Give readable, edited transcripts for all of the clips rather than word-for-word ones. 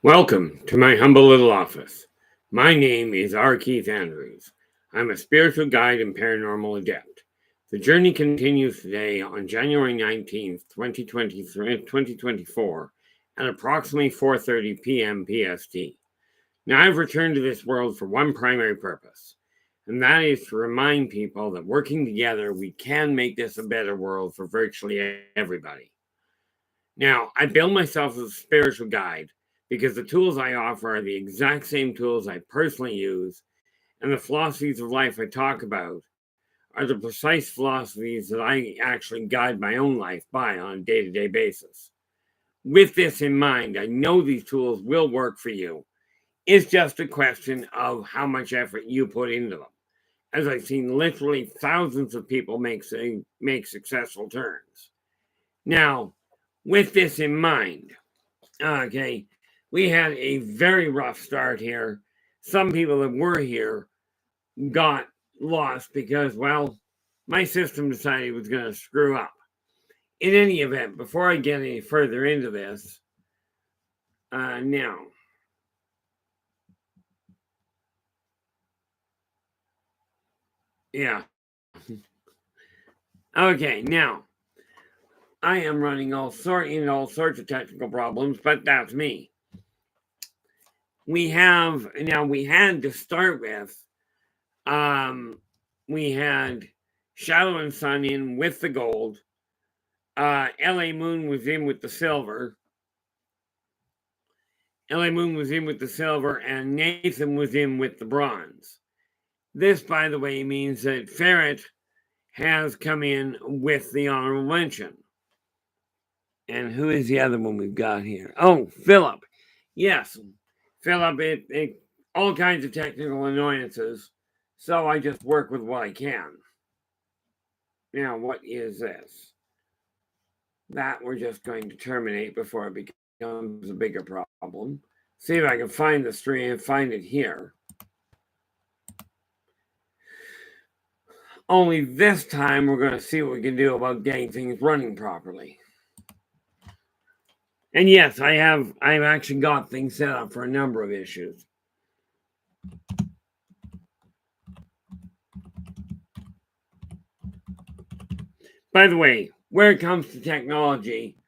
Welcome to my humble little office. My name is R. Keith Andrews. I'm a spiritual guide and paranormal adept. The journey continues today on January 19th, 2024 at approximately 4:30 p.m. PST. Now, I've returned to this world for one primary purpose, and that is to remind people that working together, we can make this a better world for virtually everybody. Now, I bill myself as a spiritual guide because the tools I offer are the exact same tools I personally use, and the philosophies of life I talk about are the precise philosophies that I actually guide my own life by on a day-to-day basis. With this in mind, I know these tools will work for you. It's just a question of how much effort you put into them, as I've seen literally thousands of people make successful turns. Now, with this in mind, we had a very rough start here. Some people that were here got lost because, well, my system decided it was going to screw up. In any event, before I get any further into this, now, yeah. Okay, now, I am running all sorts of technical problems, but that's me. We had to start with, we had Shadow and Sun in with the gold. LA Moon was in with the silver. LA Moon was in with the silver, and Nathan was in with the bronze. This, by the way, means that Ferret has come in with the honorable mention. And who is the other one we've got here? Oh, Philip. Yes, Philip, it all kinds of technical annoyances, so I just work with what I can. Now, what is this? That we're just going to terminate before it becomes a bigger problem. See if I can find the stream and find it here. Only this time we're going to see what we can do about getting things running properly. And yes, I've actually got things set up for a number of issues. By the way, where it comes to technology,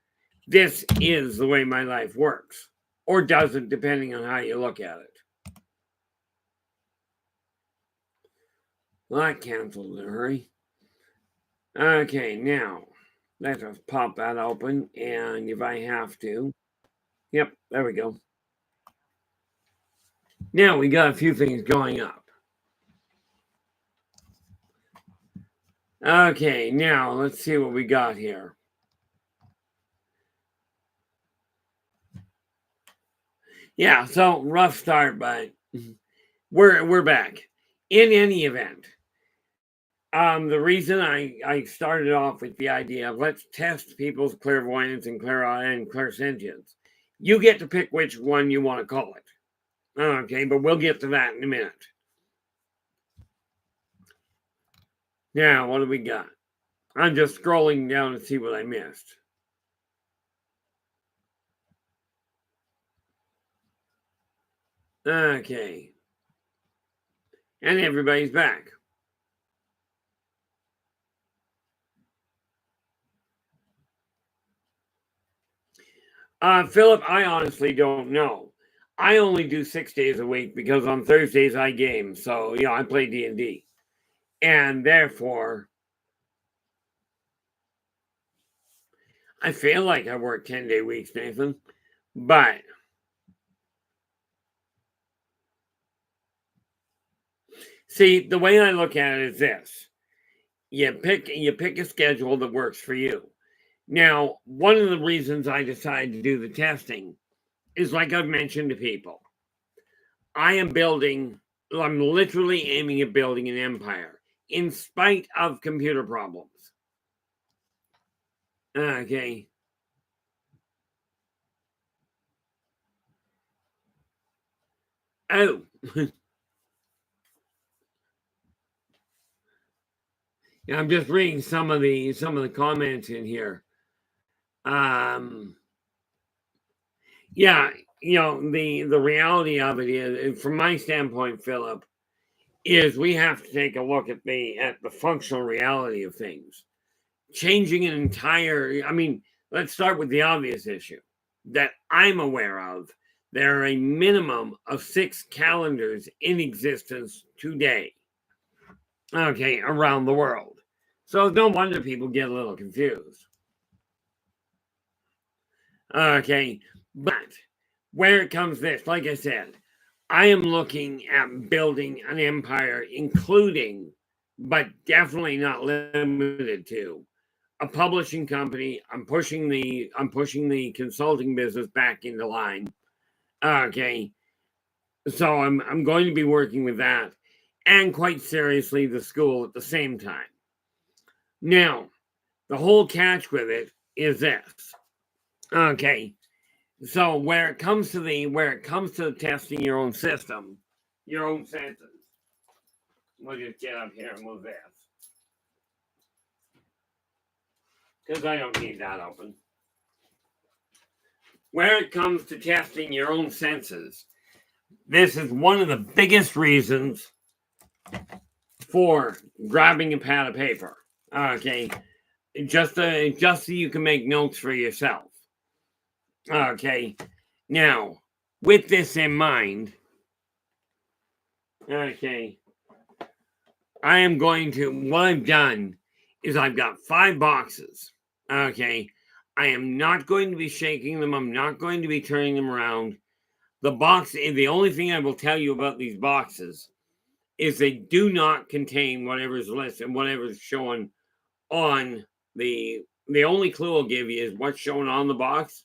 this is the way my life works. Or doesn't, depending on how you look at it. Well, that canceled in a hurry. Okay, now, let's just pop that open, and if I have to, yep, there we go. Now we got a few things going up. Okay, now let's see what we got here. Yeah, so rough start, but we're back. In any event, the reason I started off with the idea of let's test people's clairvoyance and clairsentience. You get to pick which one you want to call it. Okay, but we'll get to that in a minute. Now, what do we got? I'm just scrolling down to see what I missed. Okay. And everybody's back. Philip, I honestly don't know. I only do 6 days a week because on Thursdays I game. So, yeah, I play D&D. And therefore, I feel like I work 10-day weeks, Nathan. But see, the way I look at it is this. You pick a schedule that works for you. Now, one of the reasons I decided to do the testing is like I've mentioned to people. I'm literally aiming at building an empire in spite of computer problems. Okay. Oh. Yeah, I'm just reading some of the comments in here. Yeah, the reality of it is, from my standpoint, Philip, is we have to take a look at the functional reality of things. Changing an entire, let's start with the obvious issue that I'm aware of. There are a minimum of 6 calendars in existence today, okay, around the world. So no wonder people get a little confused. Okay, but where it comes this, like I said, I am looking at building an empire, including, but definitely not limited to, a publishing company. I'm pushing the consulting business back into line. Okay, so I'm going to be working with that, and quite seriously, the school at the same time. Now, the whole catch with it is this. Okay, so where it comes to testing your own system, your own senses. We'll just get up here and move this, because I don't need that open. Where it comes to testing your own senses, this is one of the biggest reasons for grabbing a pad of paper. Okay, just so you can make notes for yourself. Okay, now with this in mind, okay, I am going to, what I've done is I've got 5 boxes. Okay, I am not going to be shaking them. I'm not going to be turning them around. The only thing I will tell you about these boxes is they do not contain whatever's listed and whatever's shown on the only clue I'll give you is what's shown on the box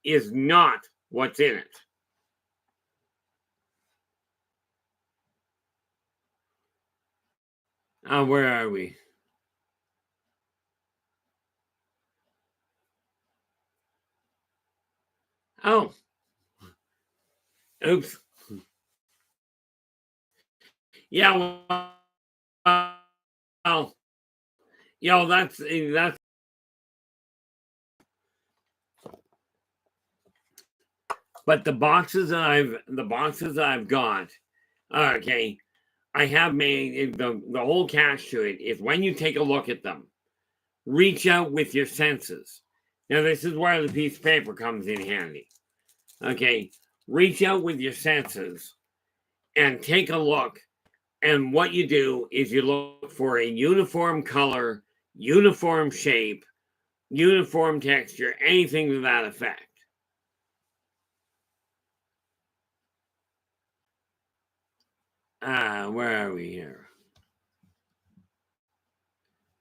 is not what's in it. Where are we? Oh. Oops. Yeah, well, that's but the boxes I've got, okay, I have made the whole catch to it is when you take a look at them, reach out with your senses. Now this is where the piece of paper comes in handy. Okay, reach out with your senses and take a look. And what you do is you look for a uniform color, uniform shape, uniform texture, anything to that effect. Where are we here?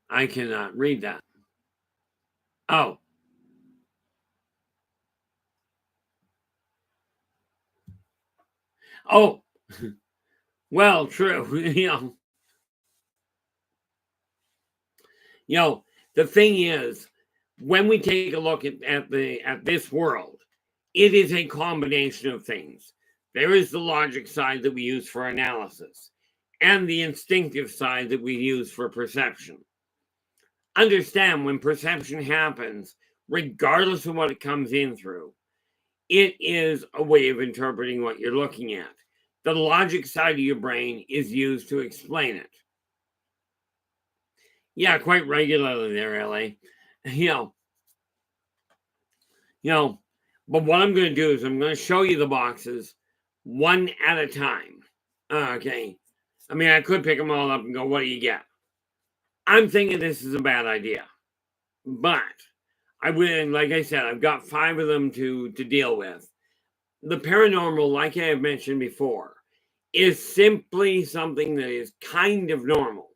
I cannot read that. Oh. Oh. Well, true. The thing is, when we take a look at this world, it is a combination of things. There is the logic side that we use for analysis, and the instinctive side that we use for perception. Understand when perception happens, regardless of what it comes in through, it is a way of interpreting what you're looking at. The logic side of your brain is used to explain it. Yeah, quite regularly there, LA. But what I'm going to do is I'm going to show you the boxes one at a time. Okay. I could pick them all up and go, what do you get? I'm thinking this is a bad idea. But I will, like I said, I've got 5 of them to deal with. The paranormal, like I have mentioned before, is simply something that is kind of normal.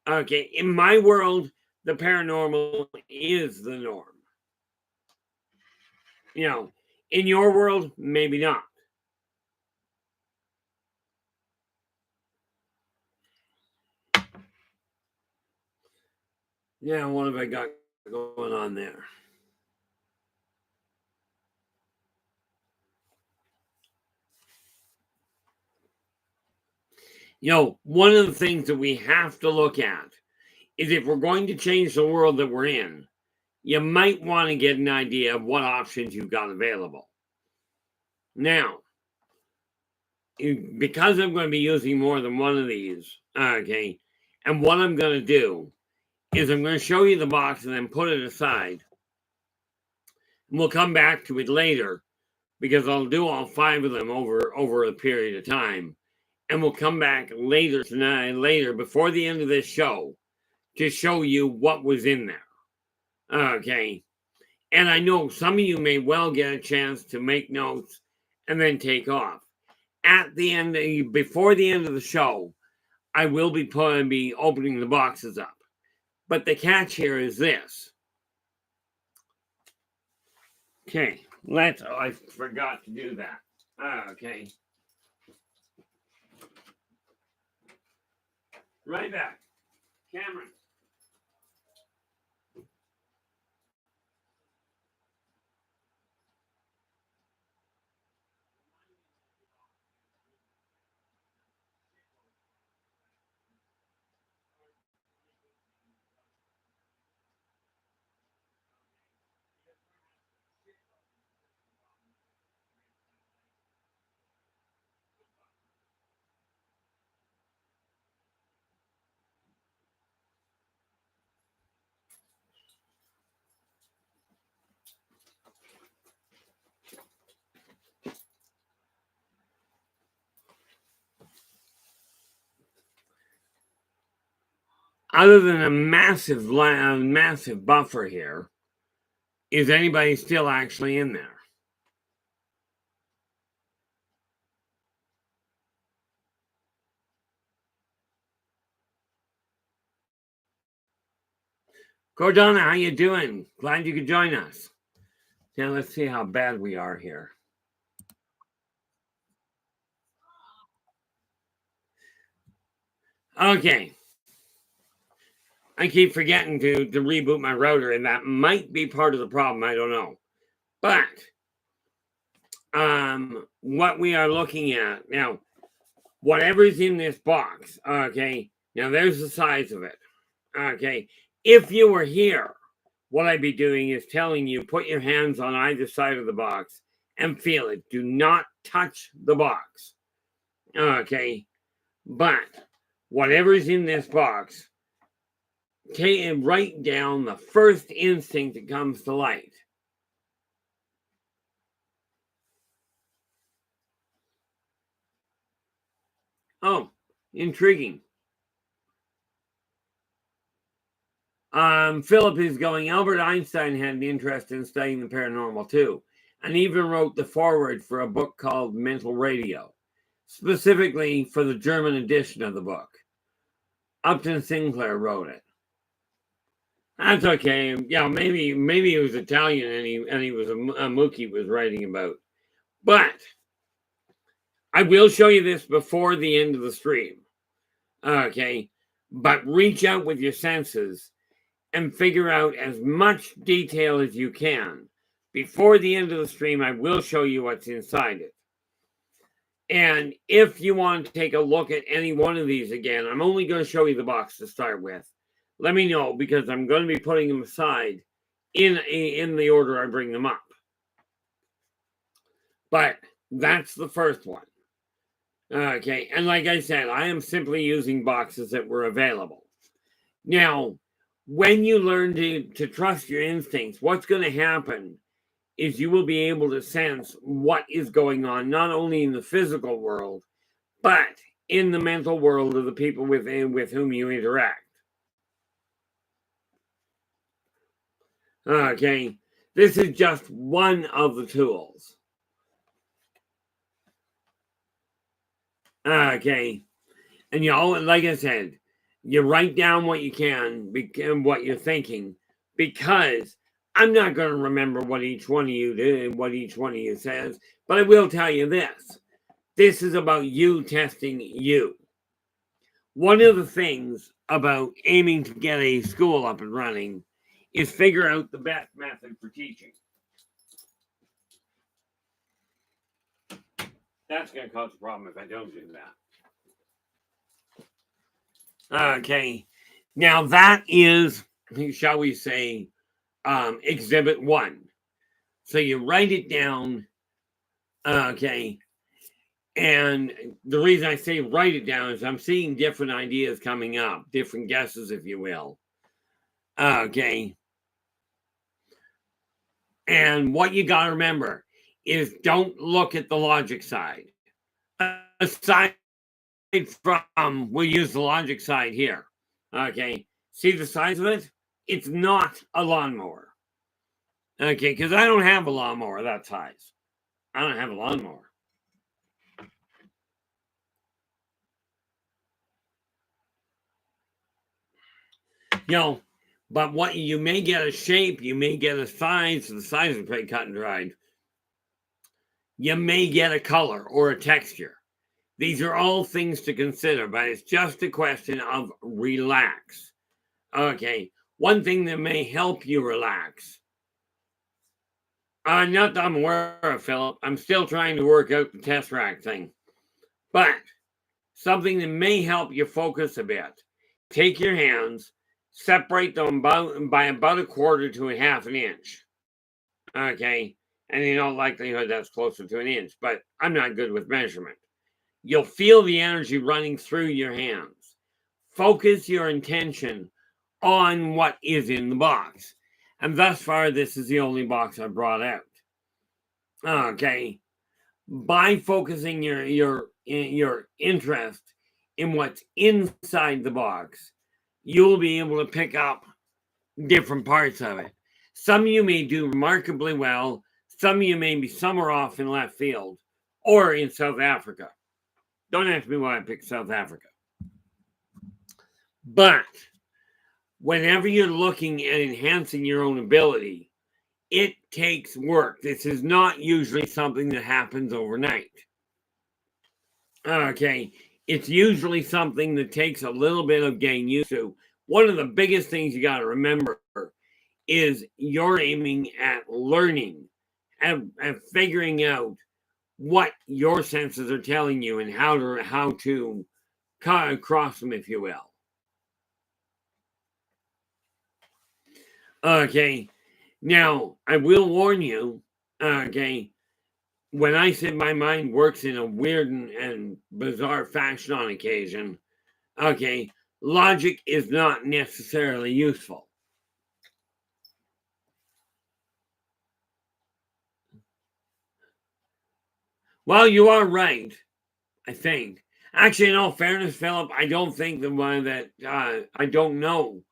Okay, in my world, the paranormal is the norm. In your world, maybe not. Yeah, what have I got going on there? One of the things that we have to look at is if we're going to change the world that we're in, you might want to get an idea of what options you've got available. Now, because I'm going to be using more than one of these, okay, and what I'm going to do is I'm going to show you the box and then put it aside. And we'll come back to it later because I'll do all 5 of them over a period of time. And we'll come back later tonight, before the end of this show, to show you what was in there. Okay. And I know some of you may well get a chance to make notes and then take off. At the end, before the end of the show, I will be opening the boxes up. But the catch here is this. Okay, I forgot to do that. Okay. Right back. Cameron. Other than a massive buffer here, is anybody still actually in there? Gordana, how you doing? Glad you could join us. Now let's see how bad we are here. Okay. I keep forgetting to reboot my router, and that might be part of the problem. I don't know. But what we are looking at now, whatever's in this box, okay, now there's the size of it. Okay. If you were here, what I'd be doing is telling you, put your hands on either side of the box and feel it. Do not touch the box. Okay. But whatever's in this box, take and write down the first instinct that comes to light. Oh, intriguing. Philip is going, Albert Einstein had an interest in studying the paranormal too, and even wrote the foreword for a book called Mental Radio, specifically for the German edition of the book. Upton Sinclair wrote it. That's okay. Yeah, maybe he was Italian and he was a Mookie was writing about. But I will show you this before the end of the stream. Okay. But reach out with your senses and figure out as much detail as you can. Before the end of the stream, I will show you what's inside it. And if you want to take a look at any one of these again, I'm only going to show you the box to start with. Let me know, because I'm going to be putting them aside in the order I bring them up. But that's the first one. Okay, and like I said, I am simply using boxes that were available. Now, when you learn to trust your instincts, what's going to happen is you will be able to sense what is going on, not only in the physical world, but in the mental world of the people with whom you interact. Okay, this is just one of the tools. Okay, and like I said, you write down what you can, what you're thinking, because I'm not going to remember what each one of you did and what each one of you says, but I will tell you this. This is about you testing you. One of the things about aiming to get a school up and running is figure out the best method for teaching. That's going to cause a problem if I don't do that. Okay. Now that is, shall we say, exhibit 1. So you write it down Okay. And the reason I say write it down is I'm seeing different ideas coming up, different guesses, if you will. Okay. And what you got to remember is don't look at the logic side. Aside from, we'll use the logic side here. Okay. See the size of it? It's not a lawnmower. Okay. Because I don't have a lawnmower that size. I don't have a lawnmower. You know, but what you may get a shape, you may get a size. The size is pretty cut and dried. You may get a color or a texture. These are all things to consider, but it's just a question of relax. Okay, one thing that may help you relax. Not that I'm aware of, Philip. I'm still trying to work out the test rack thing. But something that may help you focus a bit. Take your hands, separate them by about a quarter to a half an inch. Okay, and in all likelihood, that's closer to an inch, but I'm not good with measurement. You'll feel the energy running through your hands. Focus your intention on what is in the box. And thus far, this is the only box I brought out. Okay. By focusing your interest in what's inside the box, you'll be able to pick up different parts of it. Some of you may do remarkably well. Some of you may be somewhere off in left field or in South Africa. Don't ask me why I picked South Africa. But whenever you're looking at enhancing your own ability, it takes work. This is not usually something that happens overnight. Okay, it's usually something that takes a little bit of getting used to. One of the biggest things you got to remember is you're aiming at learning and figuring out what your senses are telling you and how to cross them, if you will. Okay, now I will warn you. Okay, when I say my mind works in a weird and bizarre fashion on occasion, okay, logic is not necessarily useful. Well, you are right, I think. Actually, in all fairness, Philip, I don't think the one that I don't know.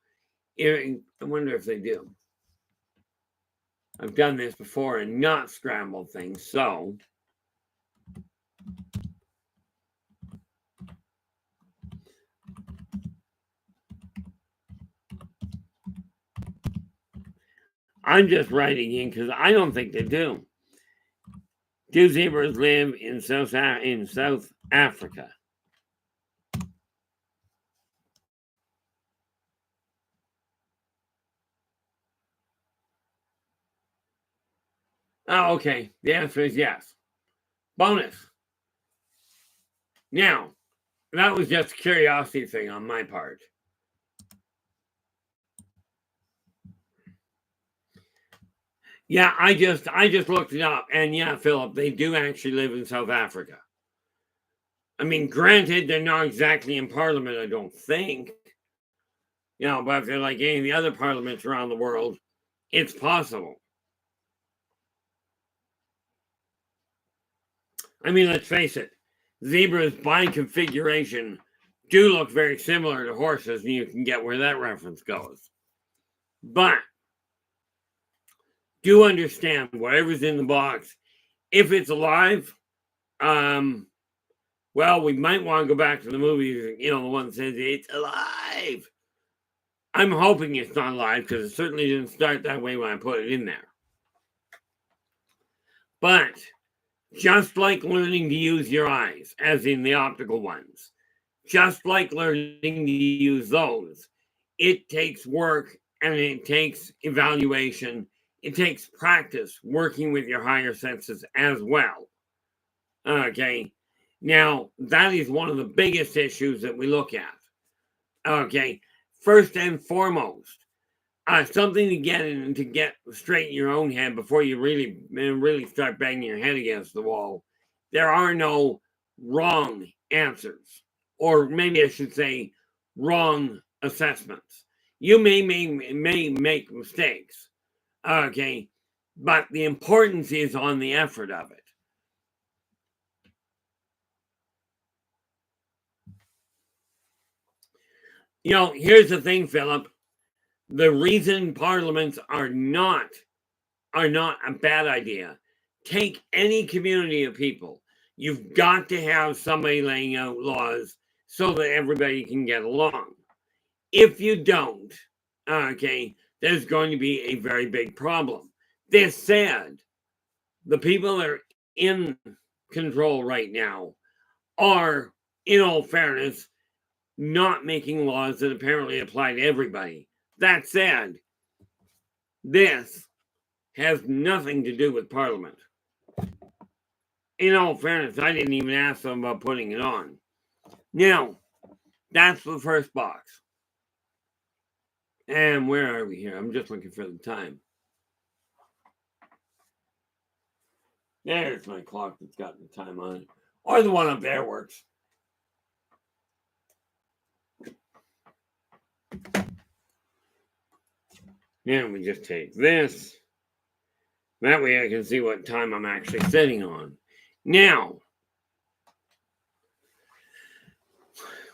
I wonder if they do. I've done this before and not scrambled things, so I'm just writing in because I don't think they do. Do zebras live in South Africa? Oh, okay. The answer is yes. Bonus. Now, that was just a curiosity thing on my part. Yeah, I just looked it up, and yeah, Philip, they do actually live in South Africa. I mean, granted, they're not exactly in Parliament, I don't think. You know, but if they're like any of the other parliaments around the world, it's possible. I mean, let's face it, zebras by configuration do look very similar to horses, and you can get where that reference goes. But do understand whatever's in the box, if it's alive, well, we might want to go back to the movie, you know, the one that says it's alive. I'm hoping it's not alive because it certainly didn't start that way when I put it in there. But just like learning to use your eyes, as in the optical ones, just like learning to use those, it takes work and it takes evaluation. It takes practice working with your higher senses as well. Okay. Now, that is one of the biggest issues that we look at. Okay. First and foremost, something to get in to get straight in your own head before you really start banging your head against the wall there are no wrong answers, or maybe I should say wrong assessments. You may make mistakes, okay, but the importance is on the effort of it. You know, here's the thing, Philip. The reason parliaments are not a bad idea. Take any community of people. You've got to have somebody laying out laws so that everybody can get along. If you don't, okay, there's going to be a very big problem. This said, the people that are in control right now are, in all fairness, not making laws that apparently apply to everybody. That said, this has nothing to do with Parliament. In all fairness, I didn't even ask them about putting it on. Now, that's the first box. And where are we here? I'm just looking for the time. There's my clock that's got the time on it. Or the one up there works. Now we just take this. That way I can see what time I'm actually sitting on. Now,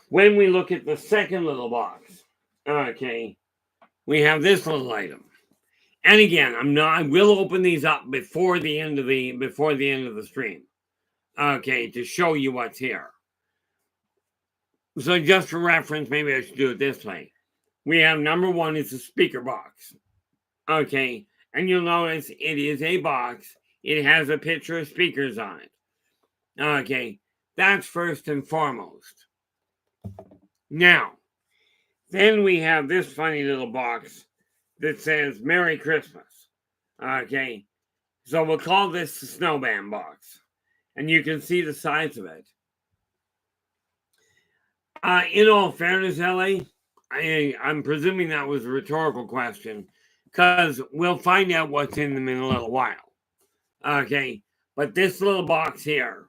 when we look at the second little box, okay, we have this little item. And again, I will open these up before the end of the stream. Okay, to show you what's here. So just for reference, maybe I should do it this way. We have number one is the speaker box. Okay, and you'll notice it is a box. It has a picture of speakers on it. Okay, that's first and foremost. Now, then we have this funny little box that says Merry Christmas. Okay, so we'll call this the snowman box. And you can see the size of it. In all fairness, Ellie, I'm presuming that was a rhetorical question because we'll find out what's in them in a little while. Okay, but this little box here,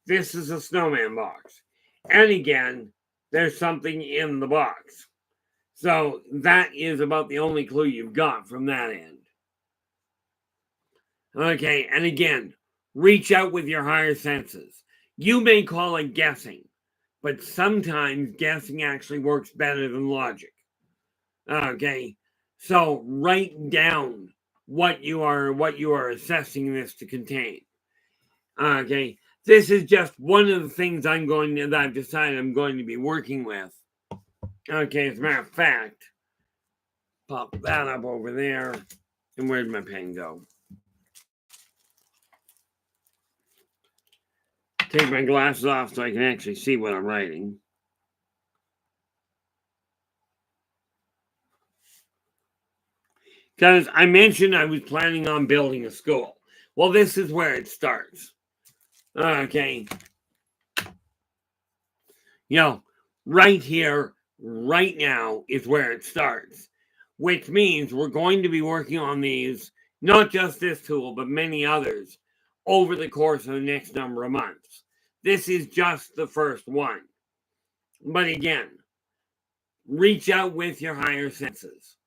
this is a snowman box. And again, there's something in the box. So that is about the only clue you've got from that end. Okay, and again, reach out with your higher senses. You may call it guessing, but sometimes guessing actually works better than logic. Okay, so write down what you are assessing this to contain. Okay, this is just one of the things that I've decided I'm going to be working with. Okay, as a matter of fact, pop that up over there. And where'd my pen go? Take my glasses off so I can actually see what I'm writing. Because I mentioned I was planning on building a school. Well, this is where it starts. Okay. You know, right here, right now is where it starts. Which means we're going to be working on these, not just this tool, but many others over the course of the next number of months. This is just the first one. But again, reach out with your higher senses.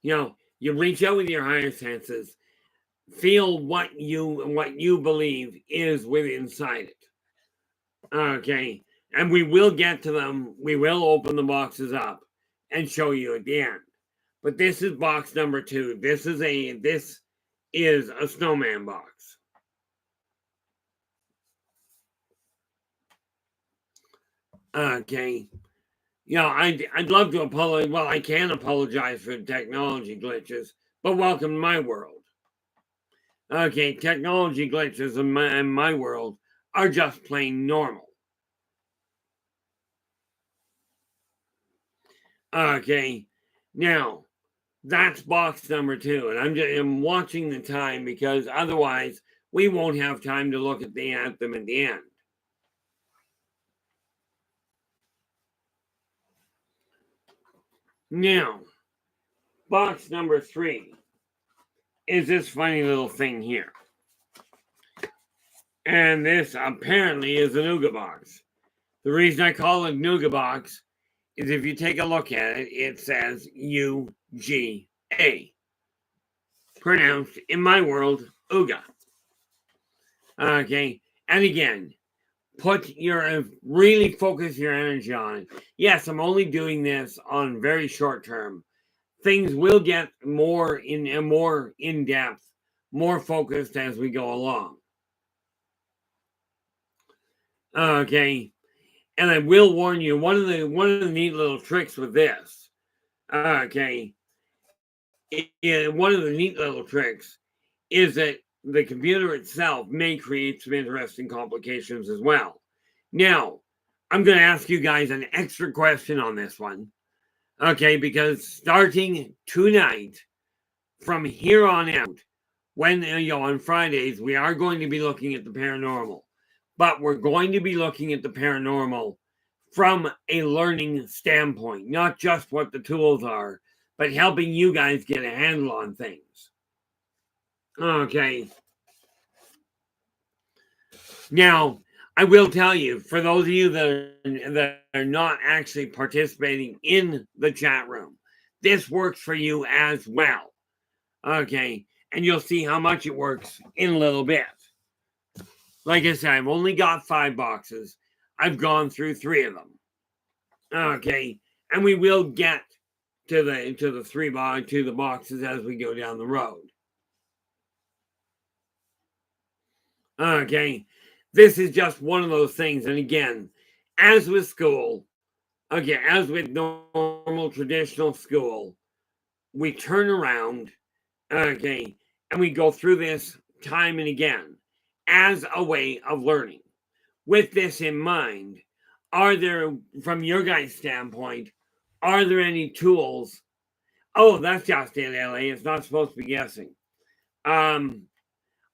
You know, you reach out with your higher senses, feel what you believe is within inside it. Okay, and we will get to them. We will open the boxes up and show you at the end. But this is box number 2. This is a snowman box. Okay. You know, I'd love to apologize. Well, I can apologize for technology glitches, but welcome to my world. Okay, technology glitches in my world are just plain normal. Okay, now that's box number 2, and I'm watching the time because otherwise we won't have time to look at them at the end. Now, box number 3 is this funny little thing here. And this apparently is a nougat box. The reason I call it nougat box is if you take a look at it, it says UGA. Pronounced, in my world, Ooga. Okay, and again, really focus your energy on it. Yes, I'm only doing this on very short term. Things will get more in depth, more focused as we go along. Okay, and I will warn you, one of the neat little tricks with this, okay, one of the neat little tricks is that the computer itself may create some interesting complications as well. Now, I'm going to ask you guys an extra question on this one. Okay, because starting tonight, from here on out, when on Fridays, we are going to be looking at the paranormal. But we're going to be looking at the paranormal from a learning standpoint, not just what the tools are, but helping you guys get a handle on things. Okay. Now, I will tell you, for those of you that are not actually participating in the chat room, this works for you as well. Okay, and you'll see how much it works in a little bit. Like I said, I've only got 5 boxes. I've gone through 3 of them. Okay, and we will get to the boxes as we go down the road. Okay, this is just one of those things. And again, as with school, okay, as with normal traditional school, we turn around, okay, and we go through this time and again as a way of learning. With this in mind, are there, from your guys' standpoint, are there any tools? Oh, that's just it, LA. It's not supposed to be guessing.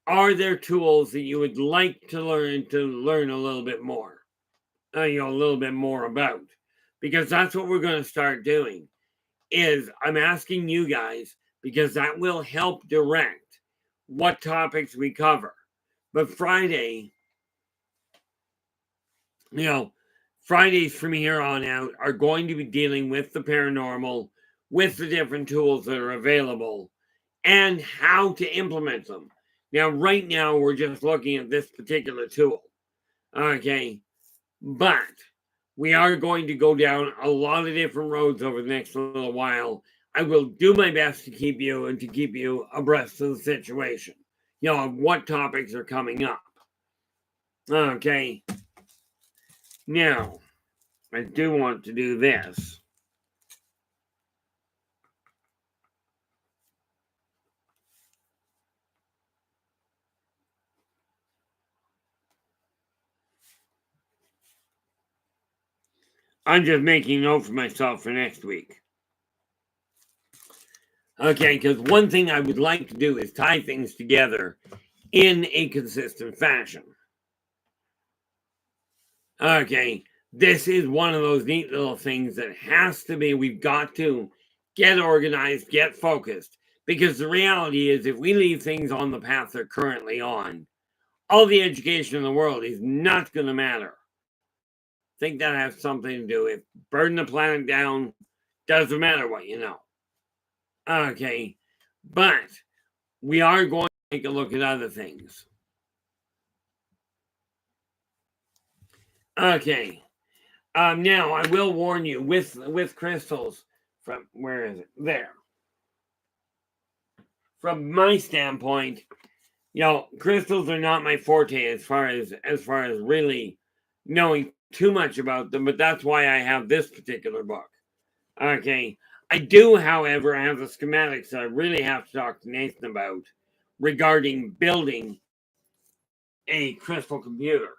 Are there tools that you would like to learn a little bit more? A little bit more about? Because that's what we're going to start doing. Is I'm asking you guys, because that will help direct what topics we cover. But Fridays from here on out are going to be dealing with the paranormal, with the different tools that are available, and how to implement them. Now, right now, we're just looking at this particular tool. Okay, but we are going to go down a lot of different roads over the next little while. I will do my best to keep you abreast of the situation. What topics are coming up. Okay. Now, I do want to do this. I'm just making note for myself for next week. Okay, because one thing I would like to do is tie things together in a consistent fashion. Okay, this is one of those neat little things that has to be, we've got to get organized, get focused, because the reality is if we leave things on the path they're currently on, all the education in the world is not going to matter. I think that has something to do with burning the planet down, doesn't matter what you know. Okay, but we are going to take a look at other things. Okay, now I will warn you with crystals from, where is it? There. From my standpoint, crystals are not my forte as far as really knowing too much about them, but that's why I have this particular book. Okay. I do, however, have the schematics that I really have to talk to Nathan about regarding building a crystal computer.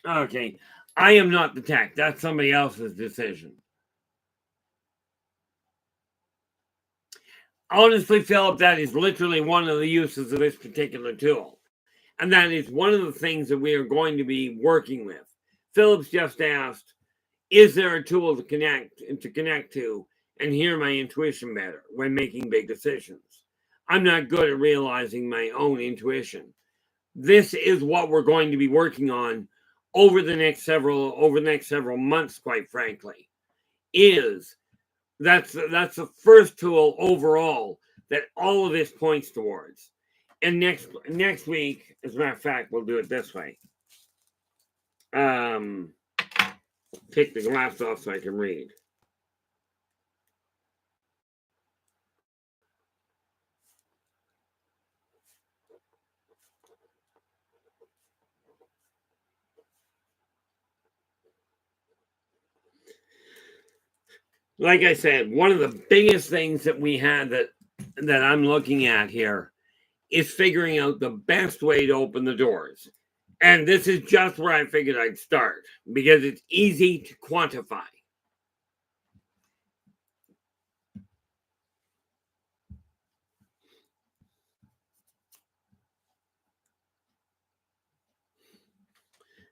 Okay. I am not the tech. That's somebody else's decision. Honestly, Philip, that is literally one of the uses of this particular tool. And that is one of the things that we are going to be working with. Philip's just asked, is there a tool to connect to? and hear my intuition better when making big decisions. I'm not good at realizing my own intuition. This is what we're going to be working on over the next several months, quite frankly. That's the first tool overall that all of this points towards. And next week, as a matter of fact, we'll do it this way. Take the glass off so I can read. Like I said, one of the biggest things that we had that I'm looking at here is figuring out the best way to open the doors. And this is just where I figured I'd start because it's easy to quantify.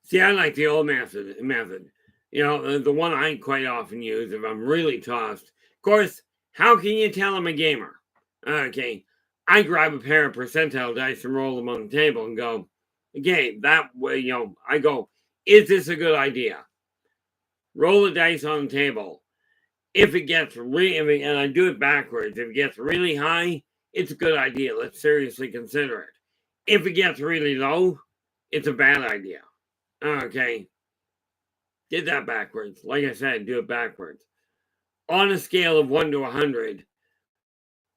See, I like the old method. You know, the one I quite often use if I'm really tossed. Of course, how can you tell I'm a gamer? Okay, I grab a pair of percentile dice and roll them on the table and go, okay, that way, you know, I go, is this a good idea? Roll the dice on the table. If it gets really, and I do it backwards, if it gets really high, it's a good idea. Let's seriously consider it. If it gets really low, it's a bad idea. Okay. Did that backwards. Like I said, do it backwards. On a scale of 1 to 100,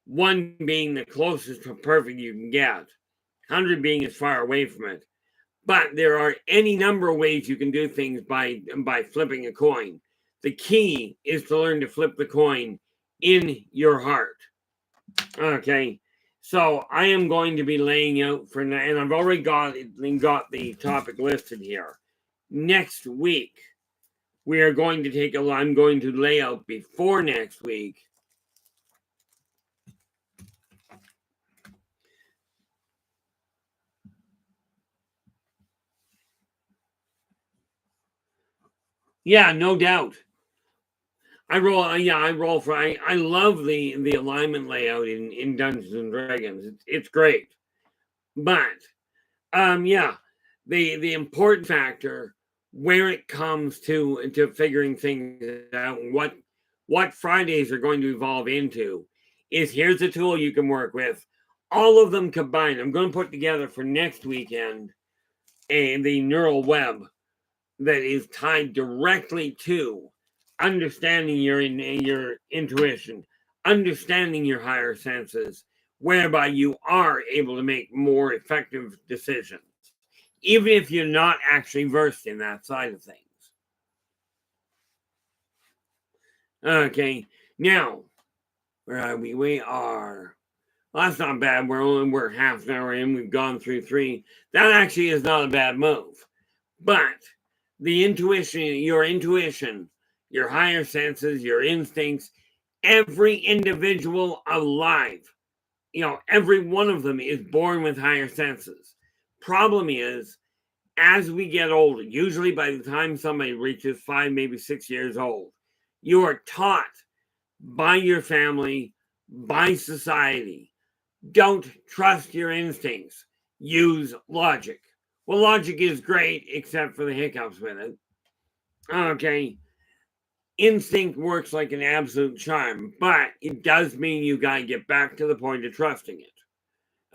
1 being the closest to perfect you can get, 100 being as far away from it. But there are any number of ways you can do things by flipping a coin. The key is to learn to flip the coin in your heart. Okay. So I am going to be laying out for now, and I've already got the topic listed here. Next week, we are going to I'm going to lay out before next week. Yeah, no doubt. I roll for, I love the alignment layout in Dungeons and Dragons. It's great. But, yeah, the important factor where it comes to figuring things out, what Fridays are going to evolve into is here's a tool you can work with. All of them combined. I'm going to put together for next weekend the neural web that is tied directly to understanding your intuition, understanding your higher senses, whereby you are able to make more effective decisions, even if you're not actually versed in that side of things. Okay, now, where are we? We are, well, that's not bad. We're half an hour in. We've gone through 3. That actually is not a bad move. But the intuition, your higher senses, your instincts, every individual alive, you know, every one of them is born with higher senses. Problem is, as we get older, usually by the time somebody reaches 5, maybe 6 years old, you are taught by your family, by society, don't trust your instincts, use logic. Well, logic is great, except for the hiccups with it. Okay. Instinct works like an absolute charm, but it does mean you got to get back to the point of trusting it.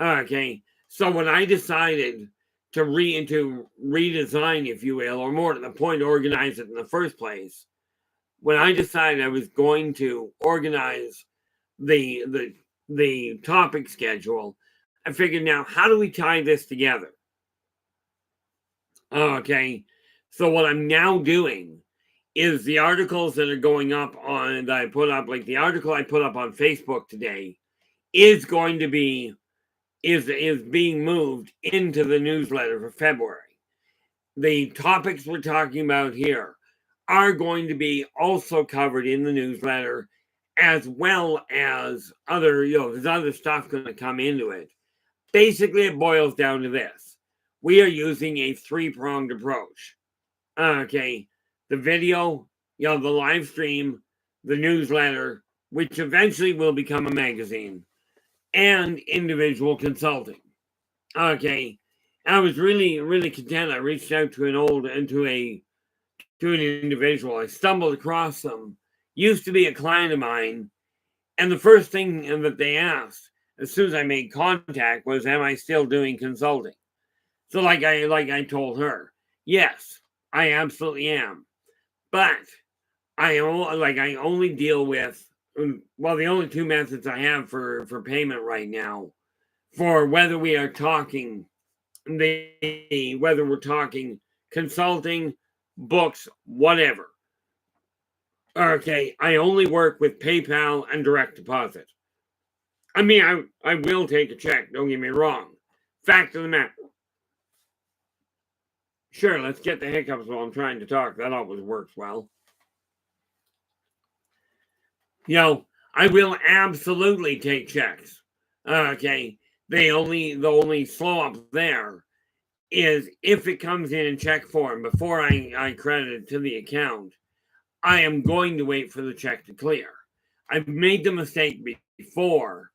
Okay. So when I decided to redesign, if you will, or more to the point, organize it in the first place, when I decided I was going to organize the topic schedule, I figured, now how do we tie this together? Okay, so what I'm now doing is the articles that are going up on that I put up, like the article I put up on Facebook today, is going to be is being moved into the newsletter for February. The topics we're talking about here are going to be also covered in the newsletter, as well as other, there's other stuff going to come into it. Basically, it boils down to this. We are using a 3-pronged approach. Okay, the video, the live stream, the newsletter, which eventually will become a magazine, and individual consulting. Okay, I was really, really content. I reached out to an individual. I stumbled across them. Used to be a client of mine, and the first thing that they asked as soon as I made contact was, "Am I still doing consulting?" So, like I told her, yes, I absolutely am, but I only deal with, well, the only two methods I have for payment right now, for whether we are talking whether we're talking consulting, books, whatever. Okay, I only work with PayPal and direct deposit. I mean, I will take a check, don't get me wrong. Fact of the matter. Sure, let's get the hiccups while I'm trying to talk. That always works well. I will absolutely take checks. Okay, the only slow up there is if it comes in check form before I credit it to the account, I am going to wait for the check to clear. I've made the mistake before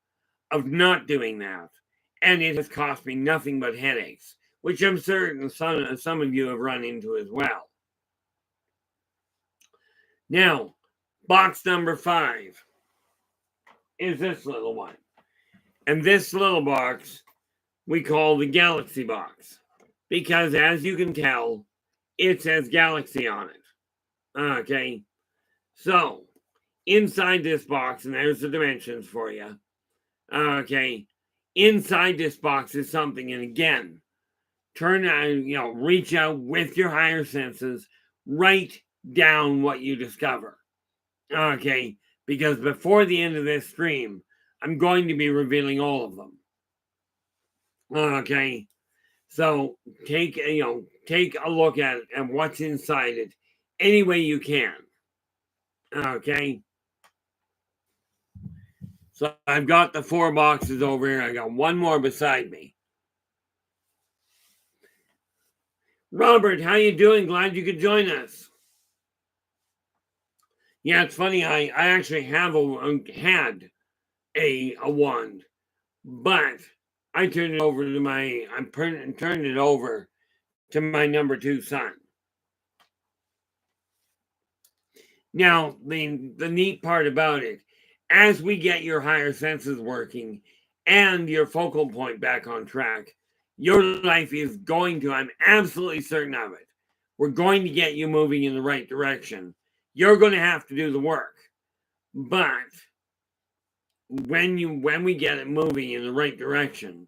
of not doing that, and it has cost me nothing but headaches, which I'm certain some of you have run into as well. Now, box number 5 is this little one. And this little box we call the Galaxy box, because as you can tell, it says Galaxy on it. Okay, so inside this box, and there's the dimensions for you. Okay, inside this box is something, and again, reach out with your higher senses, write down what you discover. Okay, because before the end of this stream, I'm going to be revealing all of them. Okay, so take a look at it and what's inside it any way you can. Okay, so I've got the 4 boxes over here. I got one more beside me. Robert, how you doing? Glad you could join us. Yeah, it's funny. I actually had a wand, but I turned it over to my number 2 son. Now, the neat part about it, as we get your higher senses working and your focal point back on track, your life is going to, I'm absolutely certain of it, we're going to get you moving in the right direction. You're going to have to do the work. But when we get it moving in the right direction,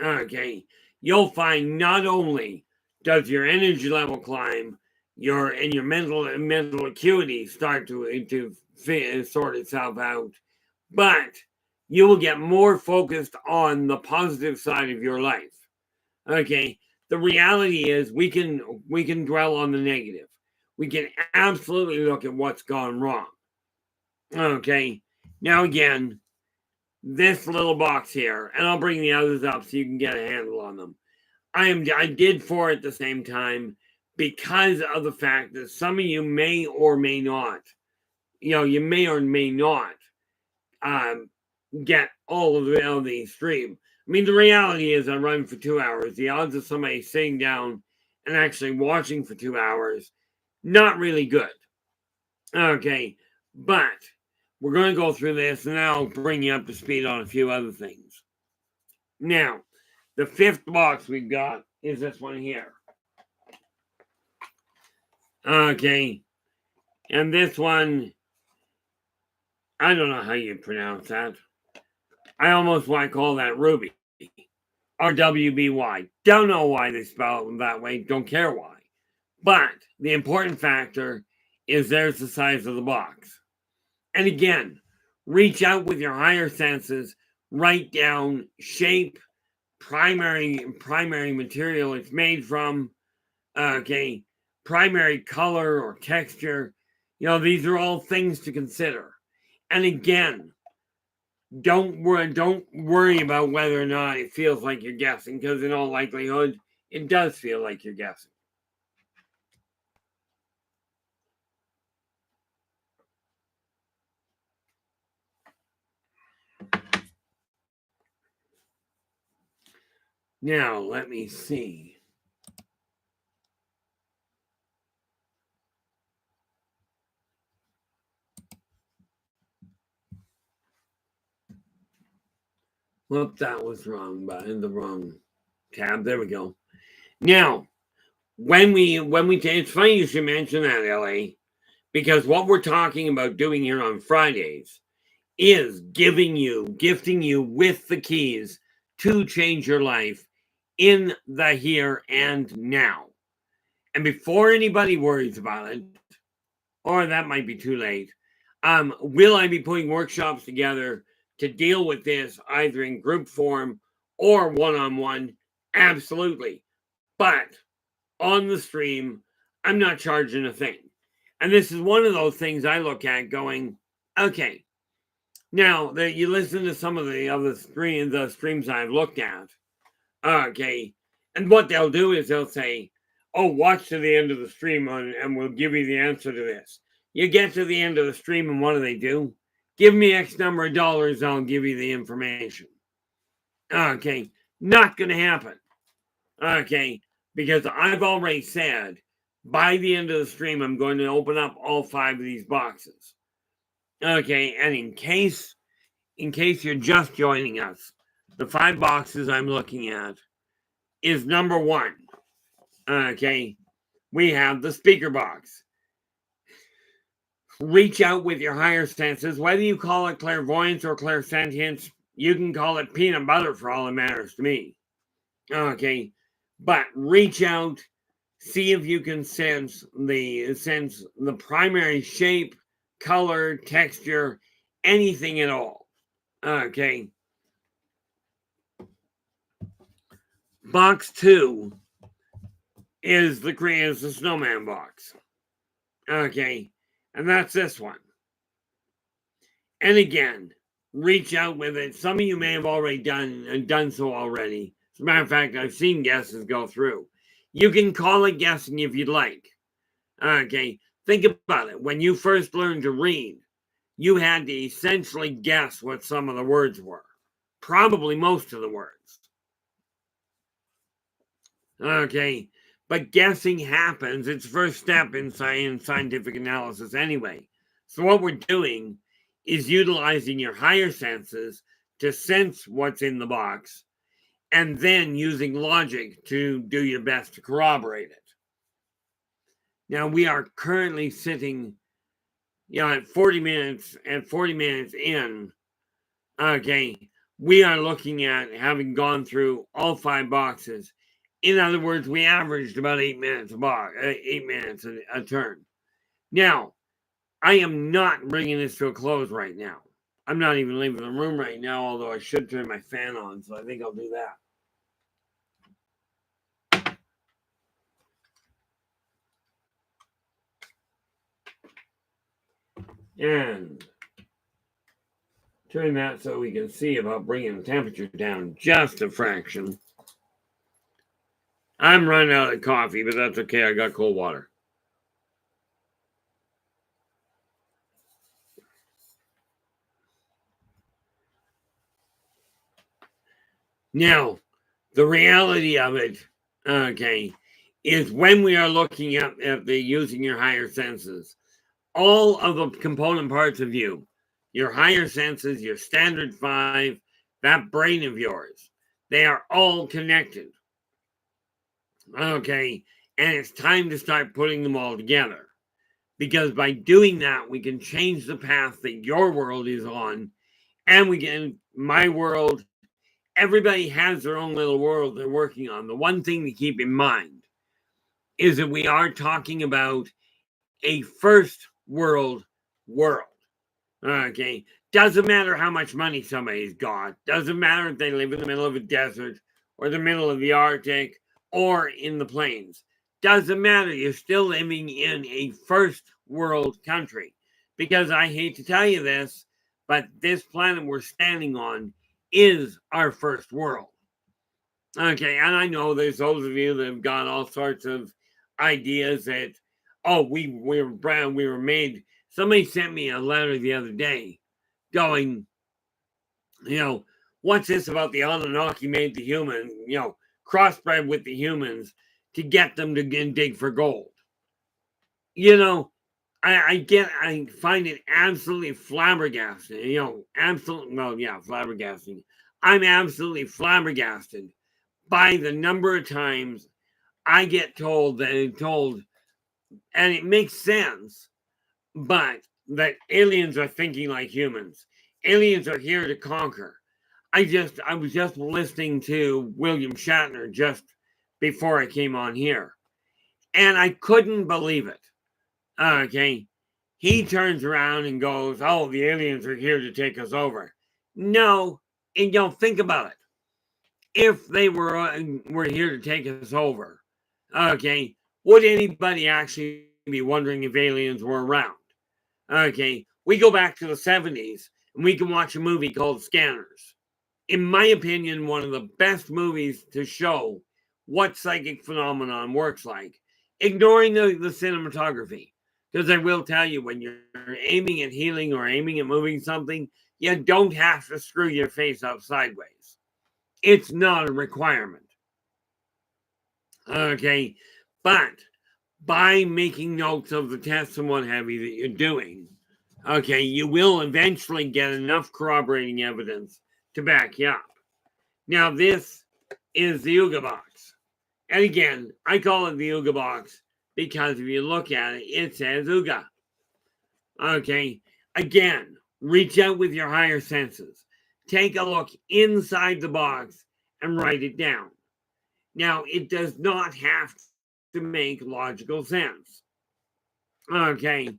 okay, you'll find not only does your energy level climb, your mental acuity start to sort itself out, but you will get more focused on the positive side of your life. Okay, the reality is we can dwell on the negative. We can absolutely look at what's gone wrong. Okay, now again, this little box here, and I'll bring the others up so you can get a handle on them. I did 4 at the same time because of the fact that some of you may or may not, you may or may not get all of the stream. I mean, the reality is I run for 2 hours. The odds of somebody sitting down and actually watching for 2 hours, not really good. Okay, but we're going to go through this, and I'll bring you up to speed on a few other things. Now, the 5th box we've got is this one here. Okay, and this one, I don't know how you pronounce that. I almost want to call that Ruby. RWBY. Don't know why they spell it that way. Don't care why. But the important factor is there's the size of the box. And again, reach out with your higher senses. Write down shape, primary material it's made from. Okay, primary color or texture. These are all things to consider. And again, don't worry about whether or not it feels like you're guessing, because in all likelihood, it does feel like you're guessing. Now, let me see. Whoop, that was wrong, but in the wrong tab. There we go. Now, when we it's funny you should mention that, LA, because what we're talking about doing here on Fridays is gifting you with the keys to change your life in the here and now. And before anybody worries about it, or that might be too late, will I be putting workshops together to deal with this either in group form or one-on-one? Absolutely. But on the stream, I'm not charging a thing. And this is one of those things I look at going, okay, now that you listen to some of the other streams I've looked at, okay, and what they'll do is they'll say, oh, watch to the end of the stream and we'll give you the answer to this. You get to the end of the stream and what do? Give me X number of dollars, I'll give you the information. Okay, not going to happen. Okay, because I've already said by the end of the stream, I'm going to open up all 5 of these boxes. Okay, and in case you're just joining us, the 5 boxes I'm looking at is number 1. Okay, we have the speaker box. Reach out with your higher senses, whether you call it clairvoyance or clairsentience, you can call it peanut butter for all that matters to me. Okay, but reach out, see if you can sense the primary shape, color, texture, anything at all. Okay. Box 2 is the snowman box. Okay. And that's this one. And again, reach out with it. Some of you may have already done so already. As a matter of fact, I've seen guesses go through. You can call it guessing if you'd like. Okay. Think about it. When you first learned to read, you had to essentially guess what some of the words were. Probably most of the words. Okay. But guessing happens. It's the first step in scientific analysis anyway. So what we're doing is utilizing your higher senses to sense what's in the box and then using logic to do your best to corroborate it. Now we are currently sitting, at 40 minutes in. Okay, we are looking at having gone through all 5 boxes. In other words, we averaged about 8 minutes a turn. Now, I am not bringing this to a close right now. I'm not even leaving the room right now, although I should turn my fan on, so I think I'll do that. And turn that so we can see about bringing the temperature down just a fraction. I'm running out of coffee, but that's okay. I got cold water. Now, the reality of it, okay, is when we are looking at the using your higher senses, all of the component parts of you, your higher senses, your standard 5, that brain of yours, they are all connected. Okay, and it's time to start putting them all together. Because by doing that, we can change the path that your world is on, and we can, my world, everybody has their own little world they're working on. The one thing to keep in mind is that we are talking about a first world. Okay. Doesn't matter how much money somebody's got. Doesn't matter if they live in the middle of a desert or the middle of the Arctic or in the plains. Doesn't matter. You're still living in a first world country. Because I hate to tell you this, but this planet we're standing on is our first world. Okay, and I know there's those of you that have got all sorts of ideas that, oh, we were made. Somebody sent me a letter the other day going, what's this about the Anunnaki made the human? crossbred with the humans to get them to dig for gold. You know, I find it absolutely flabbergasting. Flabbergasting. I'm absolutely flabbergasted by the number of times I get told, and it makes sense, but that aliens are thinking like humans. Aliens are here to conquer. I was just listening to William Shatner just before I came on here, and I couldn't believe it. Okay. He turns around and goes, "Oh, the aliens are here to take us over." No, and think about it. If they were here to take us over, okay, would anybody actually be wondering if aliens were around? Okay, we go back to the 70s and we can watch a movie called Scanners. In my opinion, one of the best movies to show what psychic phenomenon works like, ignoring the cinematography. Because I will tell you, when you're aiming at healing or aiming at moving something, you don't have to screw your face up sideways. It's not a requirement. Okay, but by making notes of the tests and what have you that you're doing, okay, you will eventually get enough corroborating evidence to back you up. Now, this is the Yldrbac. And again, I call it the Yldrbac because if you look at it, it says Uga. Okay, again, reach out with your higher senses. Take a look inside the box and write it down. Now, it does not have to make logical sense. Okay,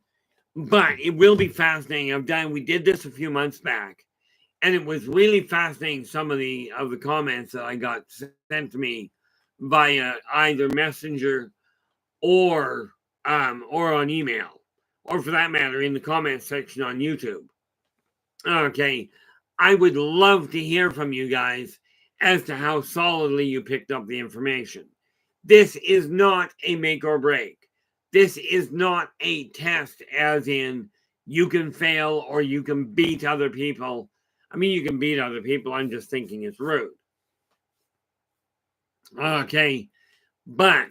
but it will be fascinating. We did this a few months back, and it was really fascinating. Some of the comments that I got sent to me via either messenger or on email, or for that matter, in the comment section on YouTube. Okay, I would love to hear from you guys as to how solidly you picked up the information. This is not a make or break. This is not a test as in you can fail or you can beat other people. I mean, you can beat other people. I'm just thinking it's rude. Okay, but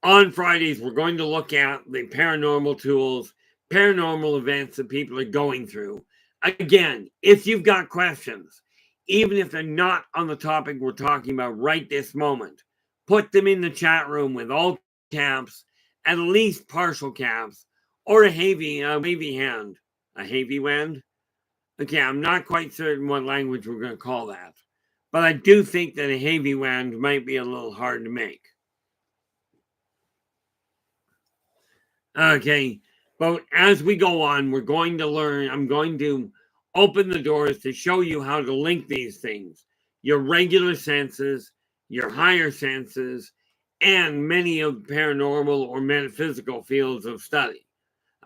on Fridays, we're going to look at the paranormal tools, paranormal events that people are going through. Again, if you've got questions, even if they're not on the topic we're talking about right this moment, put them in the chat room with all caps, at least partial caps, or a wavy hand. A heavy wand? Okay, I'm not quite certain what language we're going to call that. But I do think that a heavy wand might be a little hard to make. Okay, but as we go on, we're going to learn. I'm going to open the doors to show you how to link these things. Your regular senses, your higher senses, and many of paranormal or metaphysical fields of study.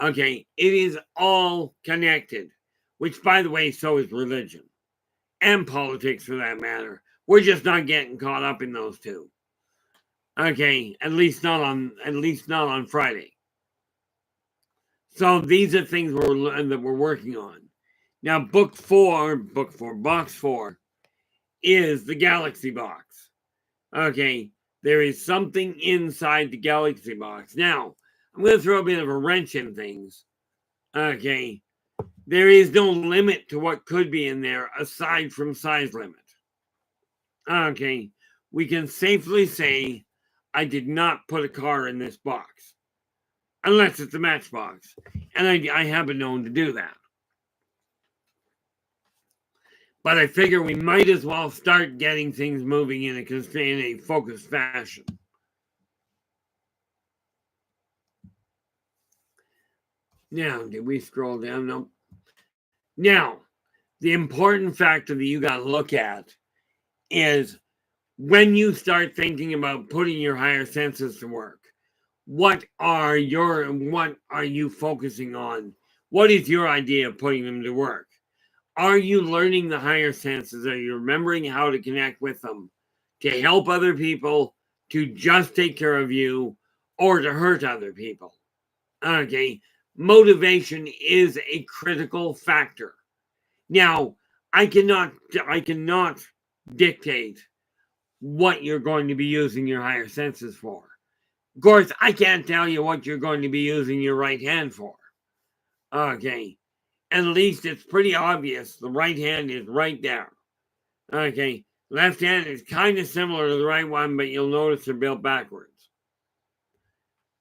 Okay, it is all connected, which, by the way, so is religion and politics for that matter. We're just not getting caught up in those two. Okay, at least not on Friday. So these are things that we're working on. Now, box 4 is the galaxy box. Okay, there is something inside the galaxy box. Now, I'm going to throw a bit of a wrench in things. Okay, there is no limit to what could be in there aside from size limit. Okay, we can safely say I did not put a car in this box. Unless it's a matchbox. And I have been known to do that. But I figure we might as well start getting things moving in a focused fashion. Now, did we scroll down? No. Now, the important factor that you got to look at is when you start thinking about putting your higher senses to work. What are you focusing on? What is your idea of putting them to work? Are you learning the higher senses? Are you remembering how to connect with them? To help other people, to just take care of you, or to hurt other people? Okay, motivation is a critical factor. Now, I cannot dictate what you're going to be using your higher senses for. Of course, I can't tell you what you're going to be using your right hand for. Okay. At least it's pretty obvious the right hand is right there. Okay. Left hand is kind of similar to the right one, but you'll notice they're built backwards.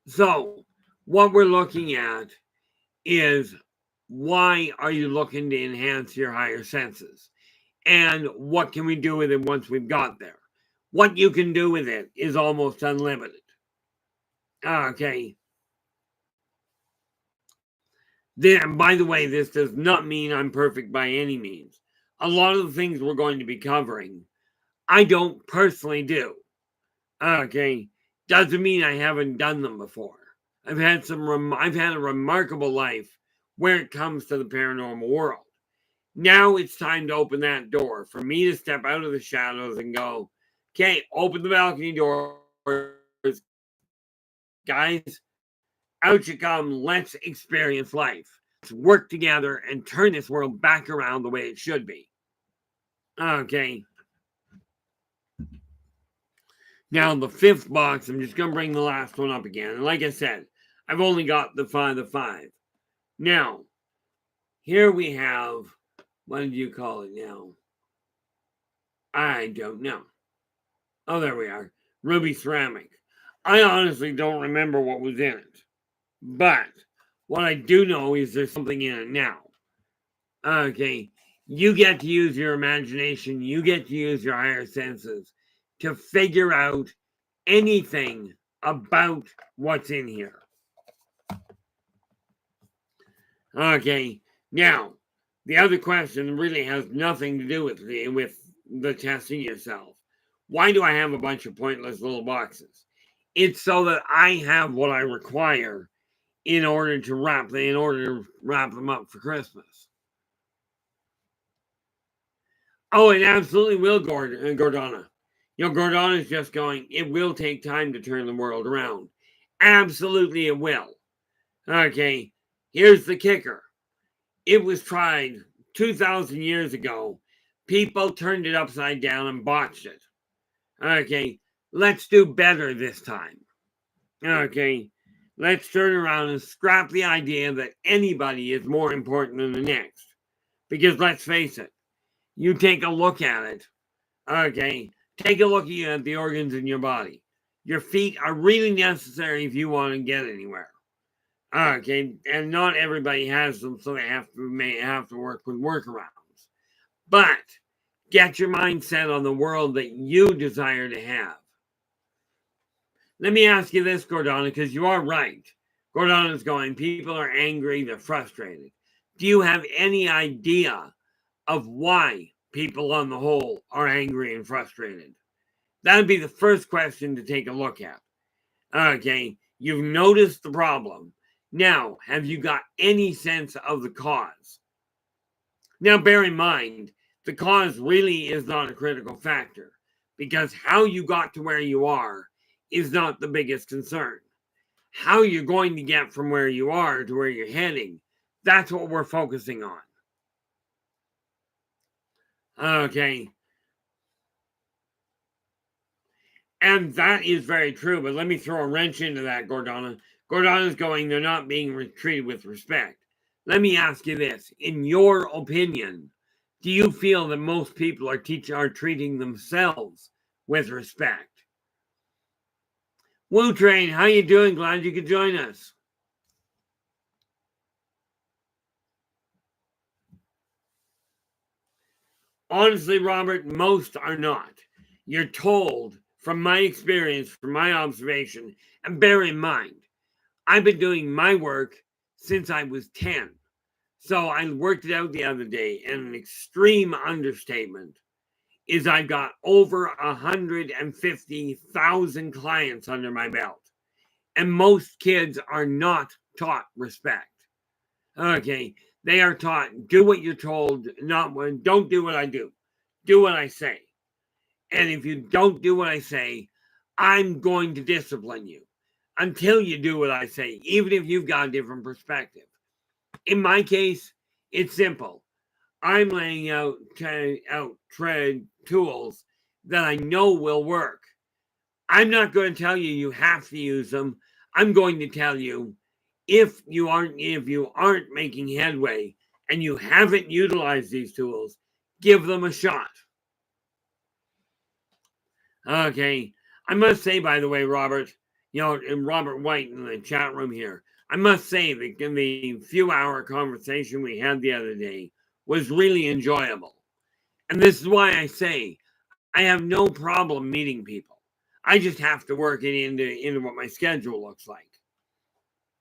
So, what we're looking at is why are you looking to enhance your higher senses? And what can we do with it once we've got there? What you can do with it is almost unlimited. Okay. Then, by the way, this does not mean I'm perfect by any means. A lot of the things we're going to be covering, I don't personally do. Okay. Doesn't mean I haven't done them before. I've had a remarkable life where it comes to the paranormal world. Now it's time to open that door for me to step out of the shadows and go, okay, open the balcony doors. Guys, out you come. Let's experience life. Let's work together and turn this world back around the way it should be. Okay. Now, the fifth box, I'm just going to bring the last one up again. And like I said, I've only got the five. Now, here we have, what did you call it now? I don't know. Oh, there we are. Ruby ceramic. I honestly don't remember what was in it. But what I do know is there's something in it now. Okay. You get to use your imagination. You get to use your higher senses to figure out anything about what's in here. Okay. Now, the other question really has nothing to do with the testing yourself. Why do I have a bunch of pointless little boxes? It's so that I have what I require in order to wrap them up for Christmas. Oh, it absolutely will, Gordana. Gordana's just going, it will take time to turn the world around. Absolutely it will. Okay, here's the kicker. It was tried 2,000 years ago. People turned it upside down and botched it. Okay, let's do better this time. Okay, let's turn around and scrap the idea that anybody is more important than the next. Because let's face it, you take a look at it. Okay, take a look at the organs in your body. Your feet are really necessary if you want to get anywhere. Okay, and not everybody has them, so they may have to work with workarounds. But get your mindset on the world that you desire to have. Let me ask you this, Gordana, because you are right. Gordana's going, people are angry, they're frustrated. Do you have any idea of why people on the whole are angry and frustrated? That would be the first question to take a look at. Okay, you've noticed the problem. Now, have you got any sense of the cause? Now, bear in mind, the cause really is not a critical factor because how you got to where you are is not the biggest concern. How you're going to get from where you are to where you're heading, that's what we're focusing on. Okay. And that is very true, but let me throw a wrench into that, Gordana. Gordana's going, they're not being treated with respect. Let me ask you this. In your opinion, do you feel that most people are treating themselves with respect? Woo Train, how you doing? Glad you could join us. Honestly, Robert, most are not. You're told, from my experience, from my observation, and bear in mind, I've been doing my work since I was 10. So I worked it out the other day, and an extreme understatement is I've got over 150,000 clients under my belt. And most kids are not taught respect. Okay, they are taught, do what you're told, don't do what I do. Do what I say. And if you don't do what I say, I'm going to discipline you until you do what I say, even if you've got a different perspective. In my case, it's simple. I'm laying out tools that I know will work. I'm not going to tell you you have to use them. I'm going to tell you if you aren't making headway and you haven't utilized these tools, give them a shot. Okay. I must say, by the way, Robert, and Robert White in the chat room here, I must say that in the few-hour conversation we had the other day was really enjoyable. And this is why I say I have no problem meeting people. I just have to work it into what my schedule looks like.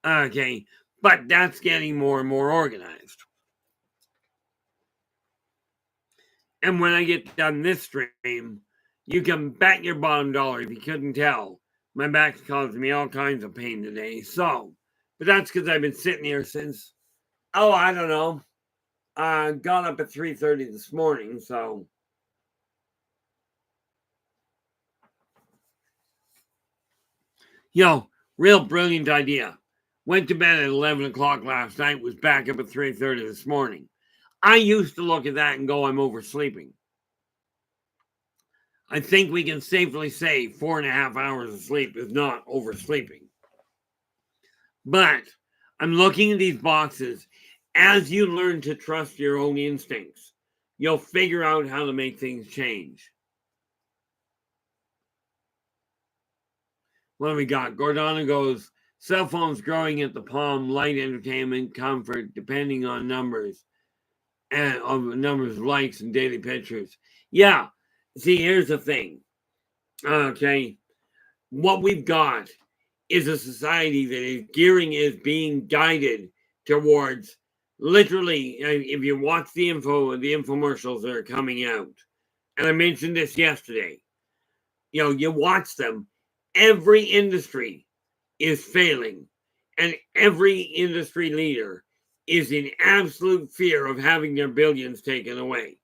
Okay, but that's getting more and more organized. And when I get done this stream, you can bet your bottom dollar, if you couldn't tell, my back's causing me all kinds of pain today. So, but that's because I've been sitting here since, I don't know, got up at 3:30 this morning, so. Real brilliant idea. Went to bed at 11 o'clock last night, was back up at 3:30 this morning. I used to look at that and go, I'm oversleeping. I think we can safely say 4.5 hours of sleep is not oversleeping. But I'm looking at these boxes. As you learn to trust your own instincts, you'll figure out how to make things change. What do we got? Gordana goes, cell phones growing at the palm, light entertainment, comfort, depending on numbers of numbers of likes and daily pictures. Yeah. See, here's the thing. Okay. What we've got is a society that is being guided towards literally, if you watch the infomercials that are coming out, and I mentioned this yesterday, you watch them, every industry is failing, and every industry leader is in absolute fear of having their billions taken away.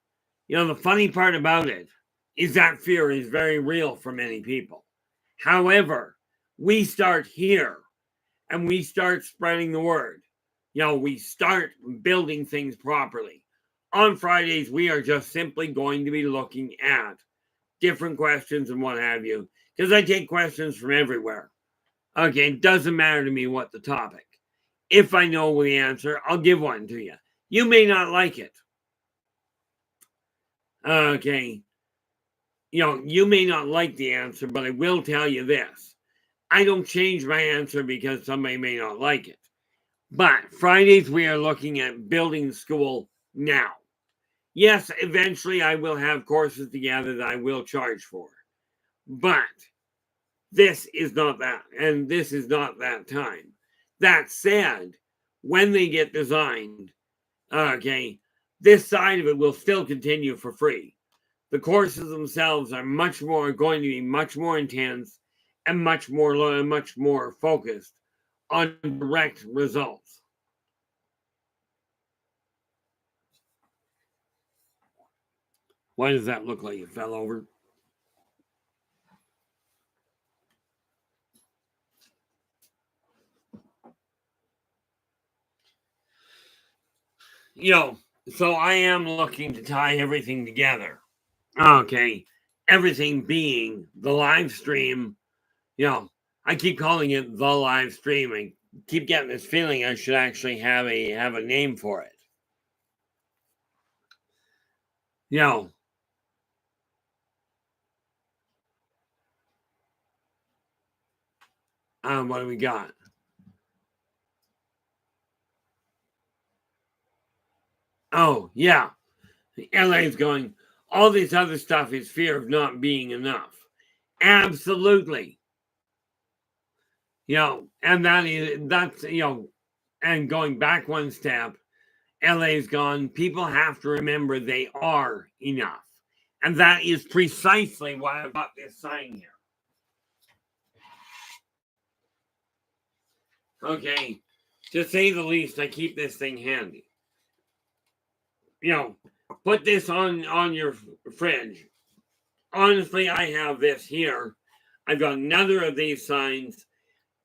The funny part about it is that fear is very real for many people. However, we start here and we start spreading the word. We start building things properly. On Fridays, we are just simply going to be looking at different questions and what have you, because I take questions from everywhere. Okay, it doesn't matter to me what the topic. If I know the answer, I'll give one to you. You may not like it. Okay. You may not like the answer, but I will tell you this. I don't change my answer because somebody may not like it. But Fridays, we are looking at building school now. Yes, eventually I will have courses together that I will charge for. But this is not that, and this is not that time. That said, when they get designed, okay, this side of it will still continue for free. The courses themselves are going to be much more intense and much more focused on direct results. Why does that look like it fell over? So I am looking to tie everything together. Okay. Everything being the live stream. I keep calling it the live stream. I keep getting this feeling I should actually have a name for it. What do we got? Oh, yeah. LA's going, all this other stuff is fear of not being enough. Absolutely. And that's, and going back one step, LA's gone, people have to remember they are enough. And that is precisely why I've got this sign here. Okay, to say the least, I keep this thing handy. Put this on your fridge. Honestly, I have this here. I've got another of these signs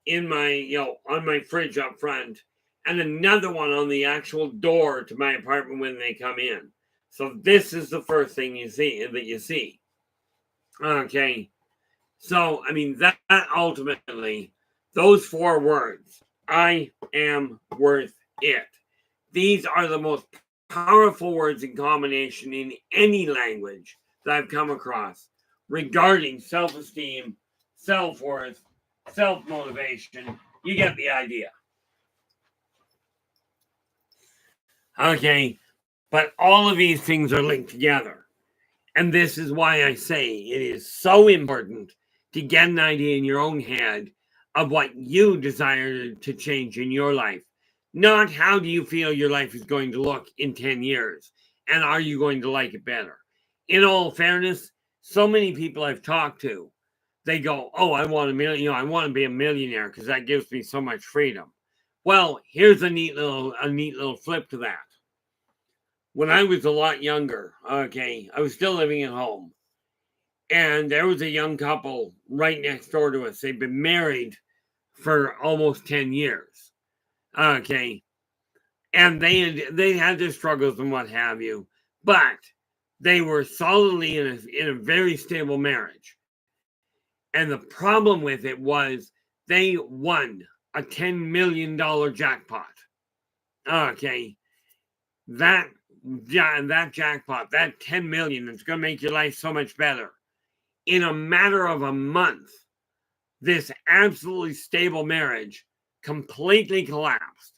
in my, on my fridge up front, and another one on the actual door to my apartment when they come in. So this is the first thing you see. Okay. So, I mean, that ultimately, those 4 words, I am worth it. These are the most powerful words in combination in any language that I've come across regarding self-esteem, self-worth, self-motivation. You get the idea. Okay, but all of these things are linked together. And this is why I say it is so important to get an idea in your own head of what you desire to change in your life. Not how do you feel your life is going to look in 10 years and are you going to like it better. In all fairness, so many people I've talked to, they go, oh, I want I want to be a millionaire because that gives me so much freedom. Well, here's a neat little flip to that. When I was a lot younger, okay, I was still living at home. And there was a young couple right next door to us. They'd been married for almost 10 years. Okay. And they had their struggles and what have you. But they were solidly in a very stable marriage. And the problem with it was they won a $10 million jackpot. Okay. That jackpot, that 10 million, it's going to make your life so much better. In a matter of a month, this absolutely stable marriage completely collapsed.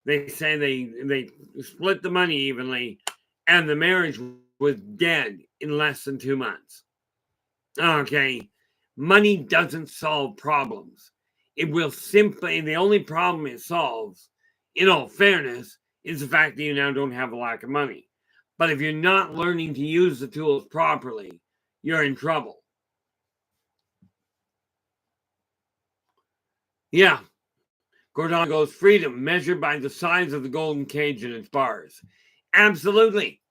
They say they split the money evenly, and the marriage was dead in less than 2 months. Okay, money doesn't solve problems. It will simply, the only problem it solves, in all fairness, is the fact that you now don't have a lack of money. But if you're not learning to use the tools properly, you're in trouble. Yeah. Gordon goes, freedom measured by the size of the golden cage and its bars. Absolutely.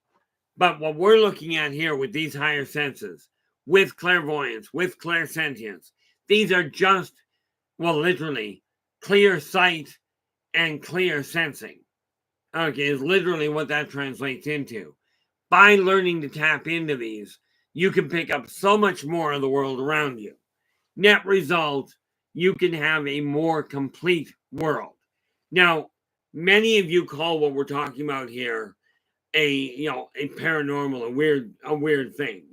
But what we're looking at here with these higher senses, with clairvoyance, with clairsentience, these are just, well, literally, clear sight and clear sensing. Okay, is literally what that translates into. By learning to tap into these, you can pick up so much more of the world around you. Net result, you can have a more complete world. Now, many of you call what we're talking about here a paranormal, a weird thing.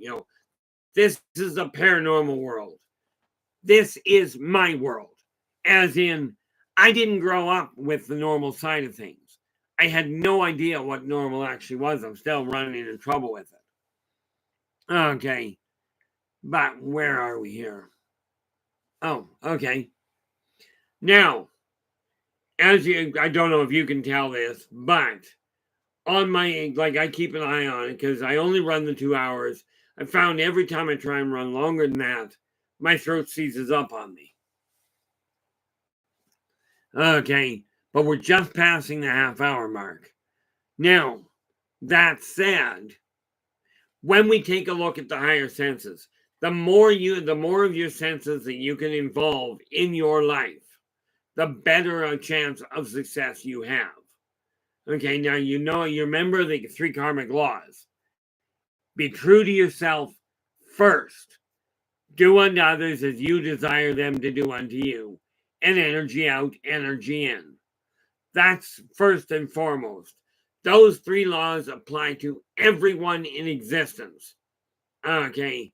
This is a paranormal world. This is my world. As in, I didn't grow up with the normal side of things. I had no idea what normal actually was. I'm still running into trouble with it. Okay. But where are we here? Oh, okay. Now, I don't know if you can tell this, but on my, I keep an eye on it because I only run the 2 hours. I found every time I try and run longer than that, my throat seizes up on me. Okay, but we're just passing the half-hour mark. Now, that said, when we take a look at the higher senses, the more of your senses that you can involve in your life, the better a chance of success you have. Okay, now you remember the 3 karmic laws. Be true to yourself first. Do unto others as you desire them to do unto you. And energy out, energy in. That's first and foremost. Those 3 laws apply to everyone in existence. Okay,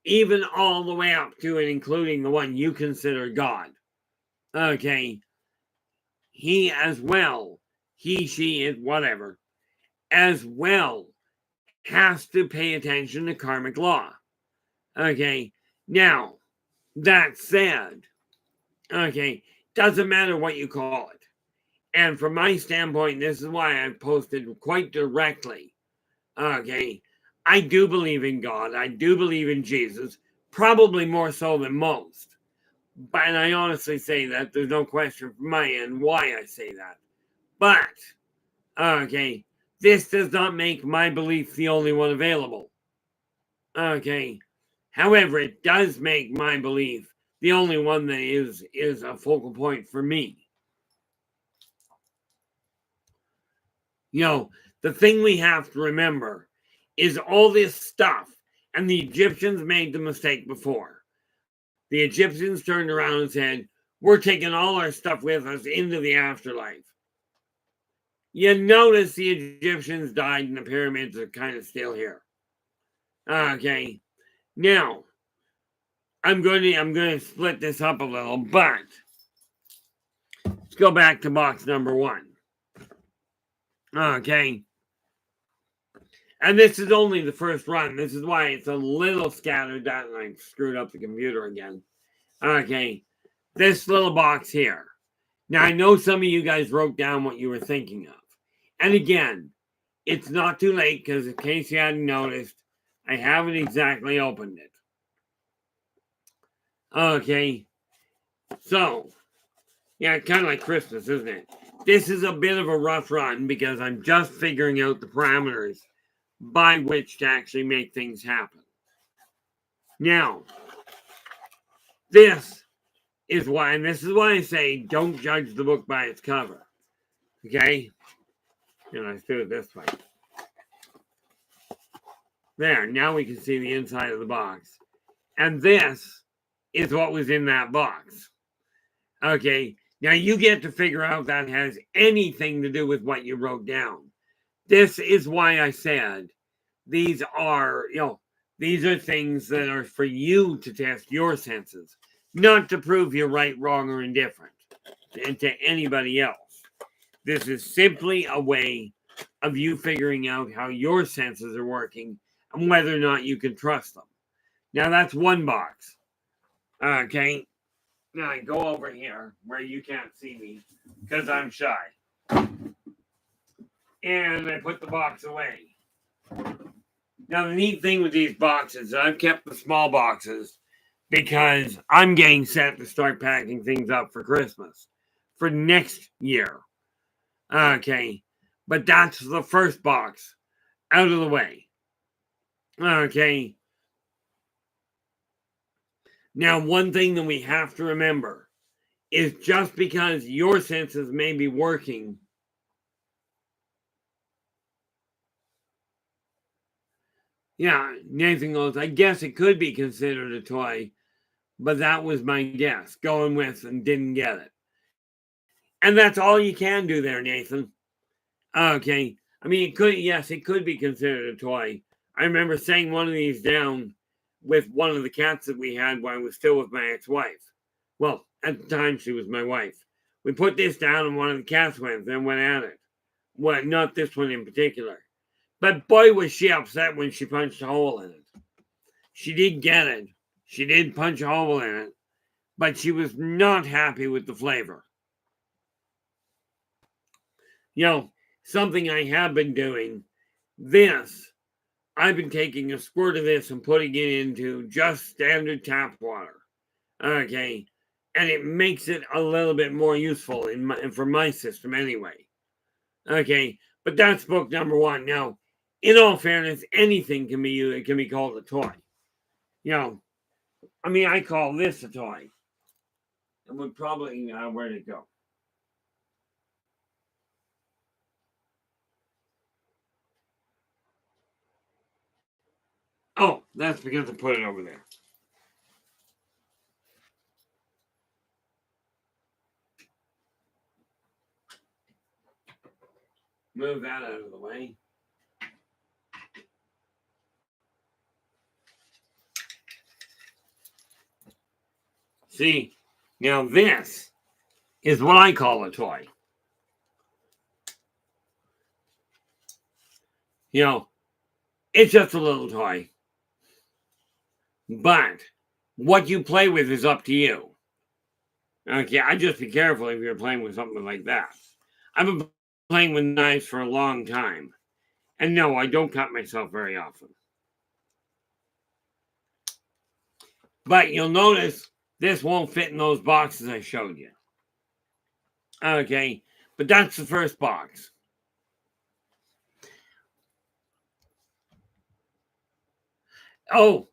even all the way up to and including the one you consider God. Okay, he as well, he, she, it, whatever, as well has to pay attention to karmic law. Okay, now, that said, okay, doesn't matter what you call it. And from my standpoint, this is why I've posted quite directly. Okay, I do believe in God. I do believe in Jesus, probably more so than most. But and I honestly say that there's no question from my end why I say that. But, okay, this does not make my belief the only one available. Okay, however, it does make my belief the only one that is a focal point for me. The thing we have to remember is all this stuff And the Egyptians made the mistake before. The Egyptians turned around and said, we're taking all our stuff with us into the afterlife. You notice the Egyptians died and the pyramids are kind of still here. Okay. Now, I'm going to split this up a little, but let's go back to box number 1. Okay. And this is only the first run. This is why it's a little scattered out and I screwed up the computer again. Okay. This little box here. Now, I know some of you guys wrote down what you were thinking of. And again, it's not too late because in case you hadn't noticed, I haven't exactly opened it. Okay. So, yeah, kind of like Christmas, isn't it? This is a bit of a rough run because I'm just figuring out the parameters by which to actually make things happen. Now, this is why I say don't judge the book by its cover. Okay? And I do it this way. There, now we can see the inside of the box. And this is what was in that box. Okay, now you get to figure out if that has anything to do with what you wrote down. This is why I said these are things that are for you to test your senses, not to prove you're right, wrong, or indifferent to anybody else. This is simply a way of you figuring out how your senses are working and whether or not you can trust them. Now, that's one box. Okay. Now, I go over here where you can't see me because I'm shy. And I put the box away. Now, the neat thing with these boxes, I've kept the small boxes because I'm getting set to start packing things up for Christmas for next year. Okay. But that's the first box out of the way. Okay. Now, one thing that we have to remember is just because your senses may be working, yeah, Nathan goes, I guess it could be considered a toy, but that was my guess, going with and didn't get it. And that's all you can do there, Nathan. Okay. I mean, it could be considered a toy. I remember setting one of these down with one of the cats that we had while I was still with my ex-wife. Well, at the time, she was my wife. We put this down and one of the cats went at it. Well, not this one in particular. But boy, was she upset when she punched a hole in it. She did get it. She did punch a hole in it. But she was not happy with the flavor. Something I have been doing, I've been taking a squirt of this and putting it into just standard tap water. Okay. And it makes it a little bit more useful for my system anyway. Okay. But that's book number 1. Now, in all fairness, anything can be called a toy. I call this a toy. And would probably, where'd it go? Oh, that's because I put it over there. Move that out of the way. See, now this is what I call a toy. It's just a little toy. But what you play with is up to you. Okay, I just be careful if you're playing with something like that. I've been playing with knives for a long time. And no, I don't cut myself very often. But you'll notice this won't fit in those boxes I showed you. Okay, but that's the first box. Oh,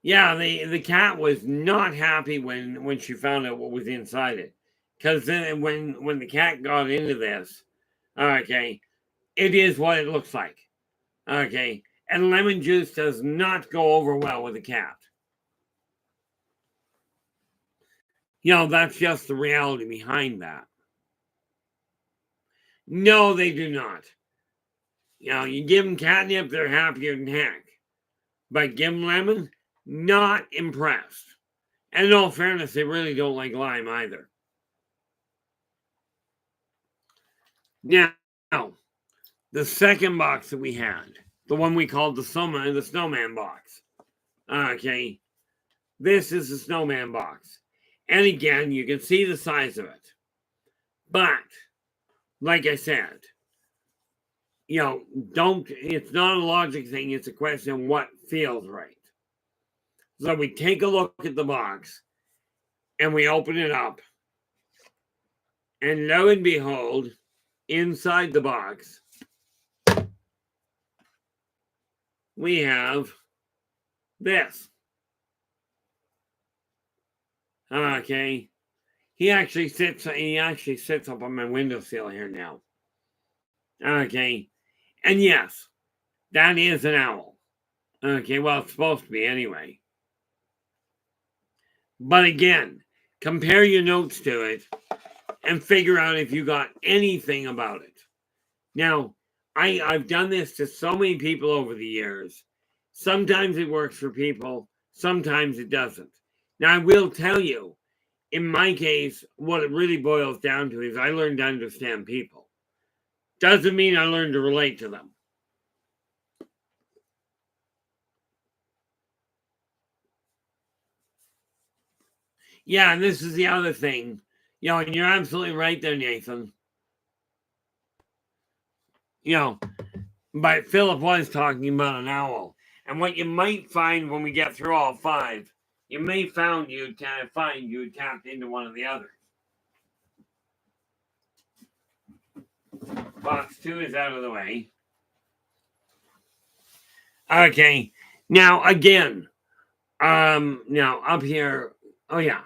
yeah, the cat was not happy when she found out what was inside it. Because then when the cat got into this, okay, it is what it looks like. Okay, And lemon juice does not go over well with a cat. That's just the reality behind that. No, they do not. You give them catnip, they're happier than heck. But give them lemon, not impressed. And in all fairness, they really don't like lime either. Now, the second box that we had, the one we called the snowman box. Okay, this is the snowman box. And again, you can see the size of it. But, like I said, it's not a logic thing, it's a question of what feels right. So we take a look at the box and we open it up. And lo and behold, inside the box, we have this. Okay. He actually sits up on my windowsill here now. Okay. And yes, that is an owl. Okay, well, it's supposed to be anyway. But again, compare your notes to it and figure out if you got anything about it. Now, I've done this to so many people over the years. Sometimes it works for people, sometimes it doesn't. Now, I will tell you, in my case, what it really boils down to is I learned to understand people. Doesn't mean I learned to relate to them. Yeah, and this is the other thing. And you're absolutely right there, Nathan. But Philip was talking about an owl. And what you might find when we get through all 5, you may find you tapped into one of the others. Box 2 is out of the way. Okay. Now, again, now up here, oh yeah.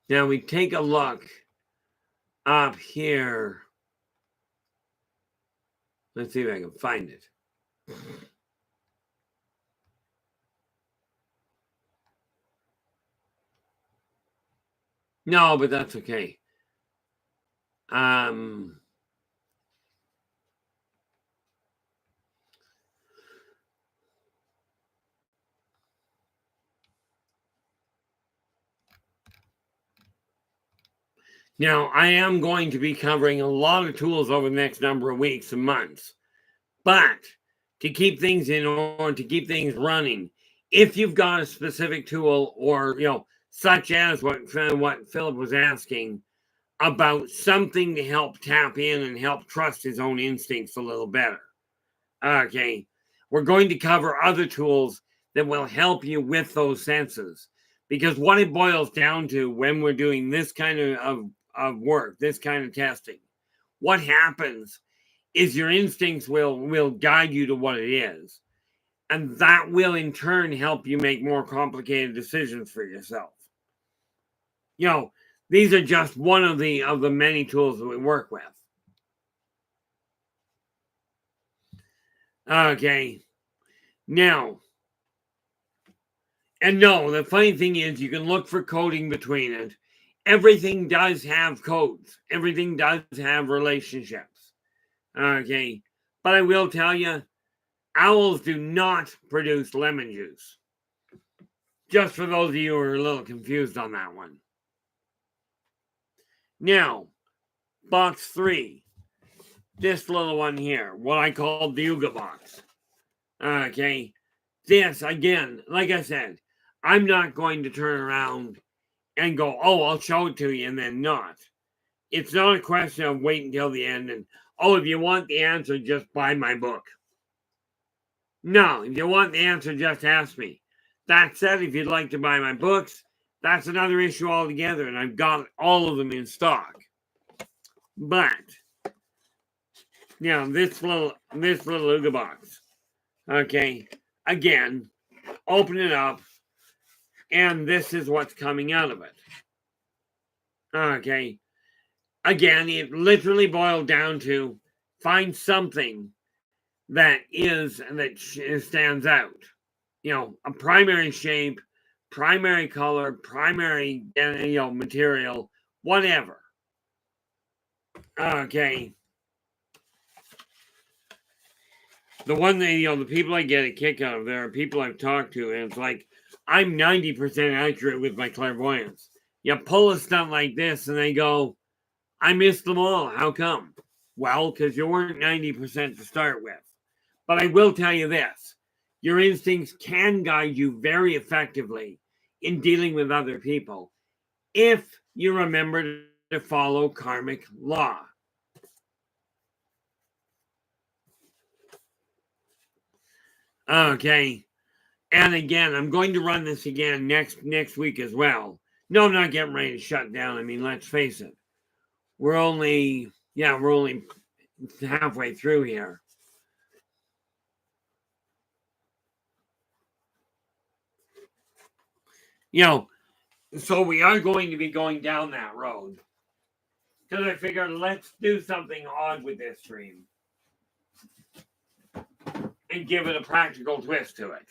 Now we take a look up here. Let's see if I can find it. No, but that's okay. Now, I am going to be covering a lot of tools over the next number of weeks and months. But to keep things in order, to keep things running, if you've got a specific tool or, such as what Philip was asking about something to help tap in and help trust his own instincts a little better. Okay. We're going to cover other tools that will help you with those senses. Because what it boils down to when we're doing this kind of work, this kind of testing, what happens is your instincts will guide you to what it is. And that will in turn help you make more complicated decisions for yourself. These are just one of the many tools that we work with. Okay. Now, and no, the funny thing is you can look for coding between it. Everything does have codes. Everything does have relationships. Okay. But I will tell you, owls do not produce lemon juice. Just for those of you who are a little confused on that one. Now, box 3. This little one here, what I call the Yldrbac box. Okay. This, again, like I said, I'm not going to turn around and go, oh, I'll show it to you, and then not. It's not a question of wait until the end and, oh, if you want the answer, just buy my book. No, if you want the answer, just ask me. That said, if you'd like to buy my books, that's another issue altogether, and I've got all of them in stock. But, this little Yldrbac box. Okay, again, open it up, and this is what's coming out of it. Okay, again, it literally boiled down to find something that stands out. You know, a primary shape, primary color, primary material, whatever. Okay. The one that, the people I get a kick out of, there are people I've talked to, and it's like, I'm 90% accurate with my clairvoyance. You pull a stunt like this, and they go, I missed them all. How come? Well, because you weren't 90% to start with. But I will tell you this. Your instincts can guide you very effectively in dealing with other people if you remember to follow karmic law. Okay. And again, I'm going to run this again next week as well. No, I'm not getting ready to shut down. I mean, let's face it. We're only halfway through here. So we are going to be going down that road. Because I figured, let's do something odd with this stream. And give it a practical twist to it.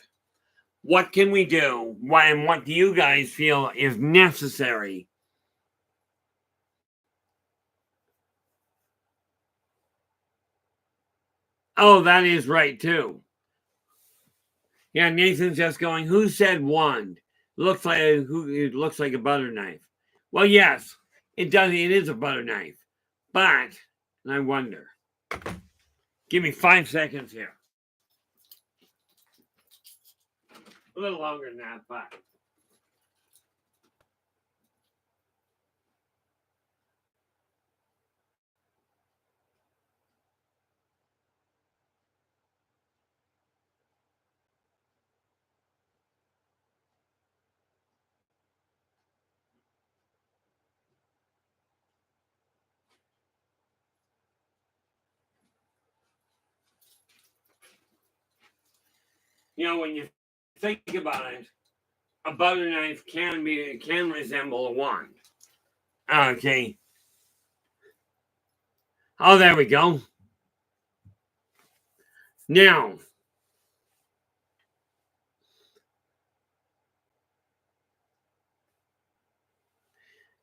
What can we do? And what do you guys feel is necessary? Oh, that is right too. Yeah, Nathan's just going, who said wand? It looks like a butter knife. Well, yes, it does. It is a butter knife. But, and I wonder. Give me 5 seconds here. A little longer than that, but. When you think about it, a butter knife can resemble a wand. Okay. Oh, there we go. Now,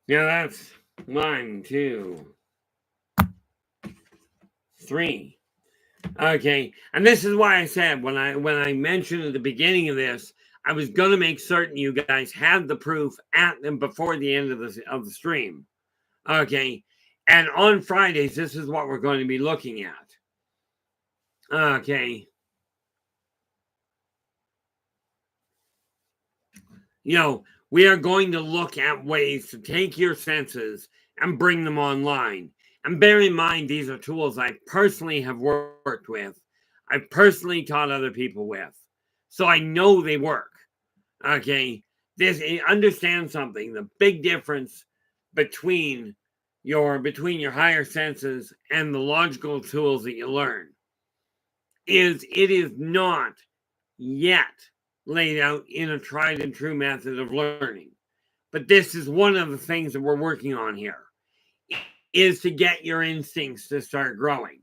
that's 1, 2, 3. Okay, and this is why I said when I mentioned at the beginning of this, I was going to make certain you guys had the proof at them before the end of the stream. Okay, and on Fridays, this is what we're going to be looking at. Okay. We are going to look at ways to take your senses and bring them online. And bear in mind, these are tools I personally have worked with. I've personally taught other people with. So I know they work. Okay. Understand something. The big difference between your higher senses and the logical tools that you learn is it is not yet laid out in a tried and true method of learning. But this is one of the things that we're working on here, is to get your instincts to start growing.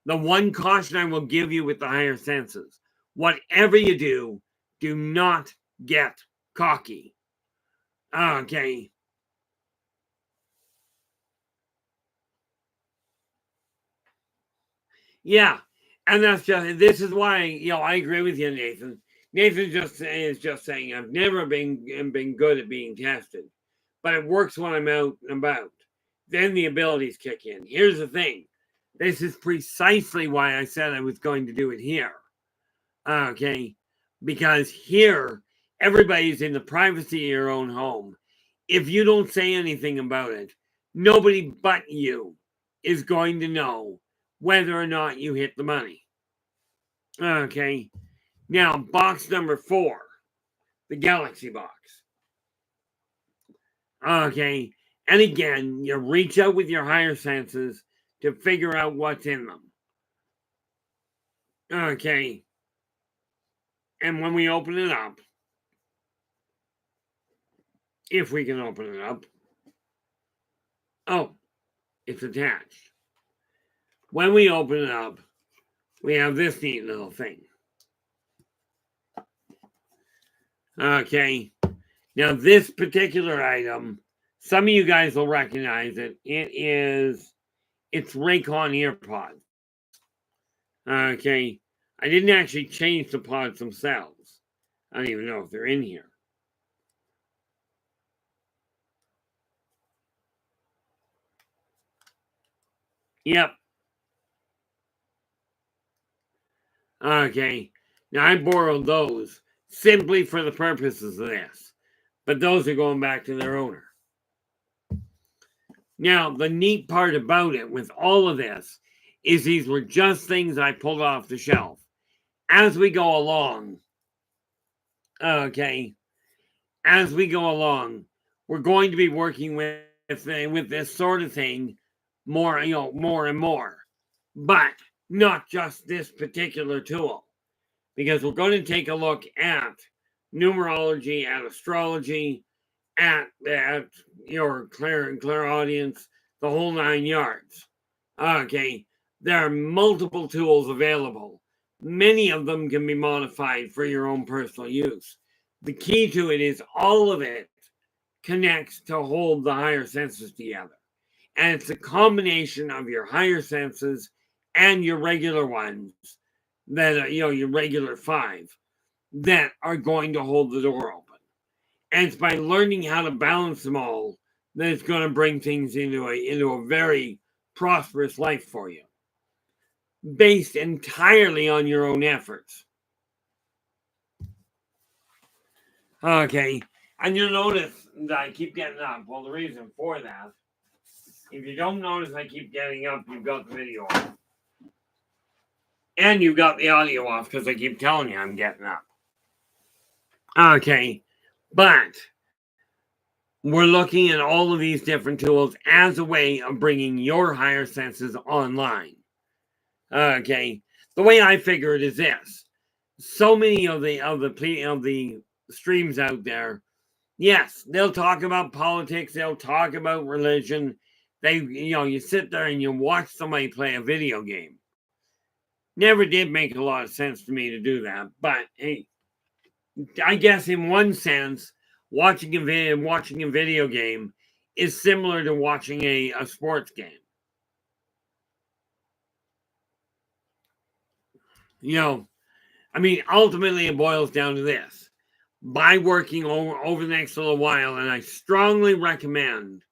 The one caution I will give you with the higher senses, whatever you do not get cocky. Okay. Yeah. And this is why, I agree with you, Nathan. Nathan is just saying, I've never been good at being tested, but it works when I'm out and about. Then the abilities kick in. Here's the thing. This is precisely why I said I was going to do it here. Okay. Because here, everybody's in the privacy of your own home. If you don't say anything about it, nobody but you is going to know whether or not you hit the money. Okay. Now, box number 4, the Galaxy box. Okay. And again, you reach out with your higher senses to figure out what's in them. Okay. And when we open it up, if we can open it up, oh, it's attached. When we open it up, we have this neat little thing. Okay. Now, this particular item, some of you guys will recognize it. It's Raycon earpods. Okay. I didn't actually change the pods themselves. I don't even know if they're in here. Yep. Okay. Now, I borrowed those simply for the purposes of this. But those are going back to their owner. Now, the neat part about it with all of this is these were just things I pulled off the shelf. As we go along, okay, as we go along, we're going to be working with this sort of thing more and more. But not just this particular tool. Because we're going to take a look at numerology, at astrology, at your clairaudience, the whole 9 yards. Okay, there are multiple tools available. Many of them can be modified for your own personal use. The key to it is all of it connects to hold the higher senses together. And it's a combination of your higher senses and your regular ones that are, your regular 5 that are going to hold the door open. And it's by learning how to balance them all that it's going to bring things into a very prosperous life for you, based entirely on your own efforts. Okay, and you'll notice that I keep getting up. Well, the reason for that, if you don't notice I keep getting up, you've got the video off. And you've got the audio off because I keep telling you I'm getting up. Okay, but we're looking at all of these different tools as a way of bringing your higher senses online. Okay, the way I figure it is this: so many of the streams out there, yes, they'll talk about politics, they'll talk about religion. You sit there and you watch somebody play a video game. Never did make a lot of sense to me to do that, but hey, I guess in one sense, watching a video game is similar to watching a sports game. Ultimately it boils down to this. By working over the next little while, and I strongly recommend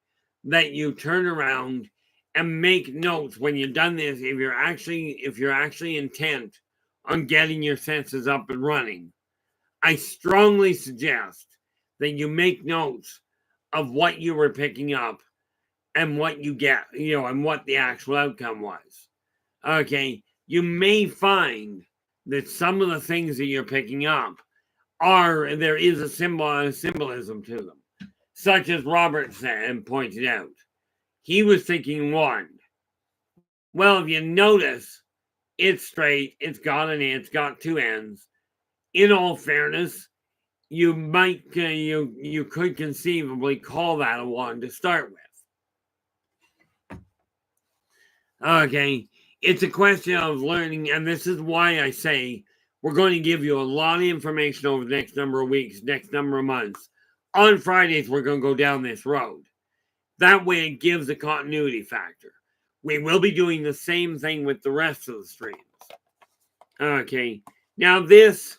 that you turn around and make notes when you've done this, if you're actually intent on getting your senses up and running. I strongly suggest that you make notes of what you were picking up and what you get, and what the actual outcome was. Okay, you may find that some of the things that you're picking up there is a symbolism to them, such as Robert said and pointed out. He was thinking wand. Well, if you notice, it's straight, it's got 2 ends. In all fairness, you might you could conceivably call that a wand to start with. Okay, it's a question of learning, and this is why I say we're going to give you a lot of information over the next number of weeks, next number of months. On Fridays, we're going to go down this road. That way, it gives a continuity factor. We will be doing the same thing with the rest of the streams. Okay, now this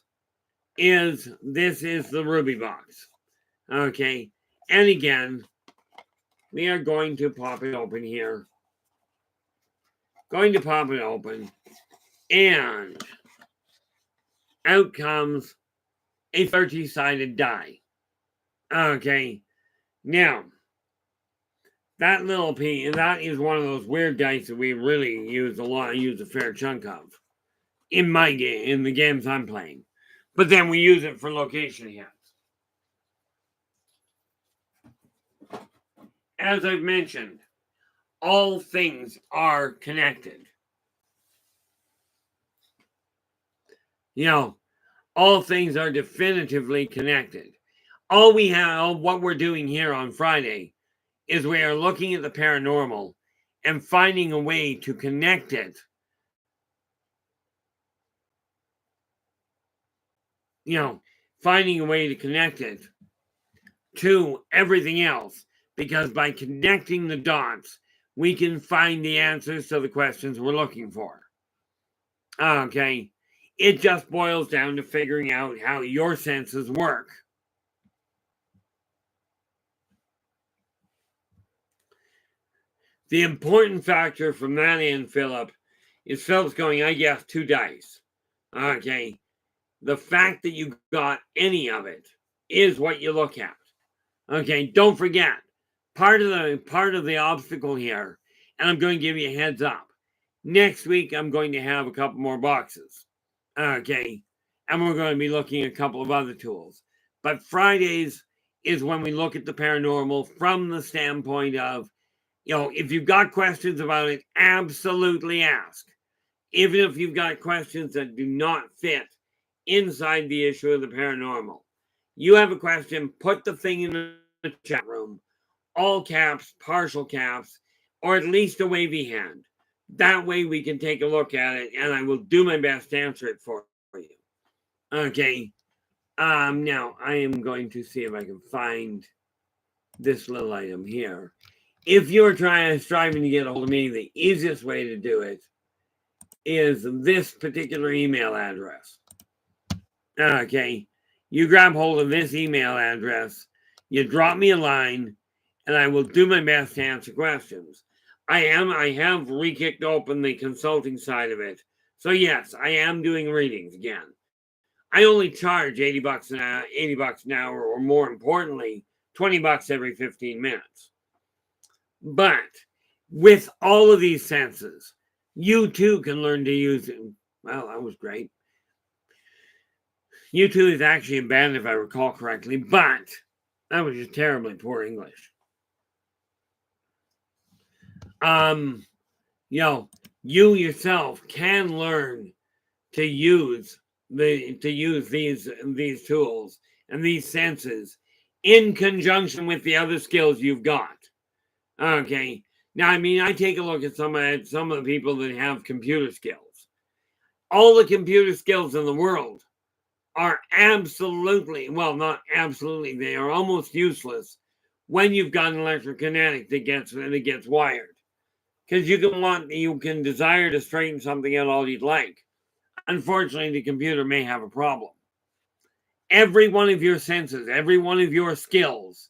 is the Ruby box. Okay, and again, we are going to pop it open here. Going to pop it open, and out comes a 30-sided die. Okay, now that little piece, that is one of those weird dice that we really use a fair chunk of in the games I'm playing. But then we use it for location hits. As I've mentioned, all things are connected. All things are definitively connected. What we're doing here on Friday is we are looking at the paranormal and finding a way to connect it finding a way to connect it to everything else. Because by connecting the dots, we can find the answers to the questions we're looking for. Okay. It just boils down to figuring out how your senses work. The important factor from that end, Philip, is Philip's going, I guess, 2 dice. Okay. The fact that you got any of it is what you look at. Okay. Don't forget, part of the obstacle here, and I'm going to give you a heads up. Next week, I'm going to have a couple more boxes. Okay. And we're going to be looking at a couple of other tools. But Fridays is when we look at the paranormal from the standpoint of, if you've got questions about it, absolutely ask. Even if you've got questions that do not fit inside the issue of the paranormal. You have a question, put the thing in the chat room, all caps, partial caps, or at least a wavy hand. That way we can take a look at it, and I will do my best to answer it for you. Okay. Now, I am going to see if I can find this little item here. If you're striving to get a hold of me, the easiest way to do it is this particular email address. Okay. You grab hold of this email address, you drop me a line, and I will do my best to answer questions. I have re-kicked open the consulting side of it. So yes, I am doing readings again. I only charge $80 an hour, or more importantly, $20 every 15 minutes. But with all of these senses, you too can learn to use them. Well, that was great. You too is actually banned if I recall correctly, but that was just terribly poor English. You yourself can learn to use these tools and these senses in conjunction with the other skills you've got. Okay. Now, I take a look at some of the people that have computer skills. All the computer skills in the world are absolutely, well, not absolutely, they are almost useless when you've got an electrokinetic that gets wired. Because you can desire to straighten something out all you'd like. Unfortunately, the computer may have a problem. Every one of your senses, every one of your skills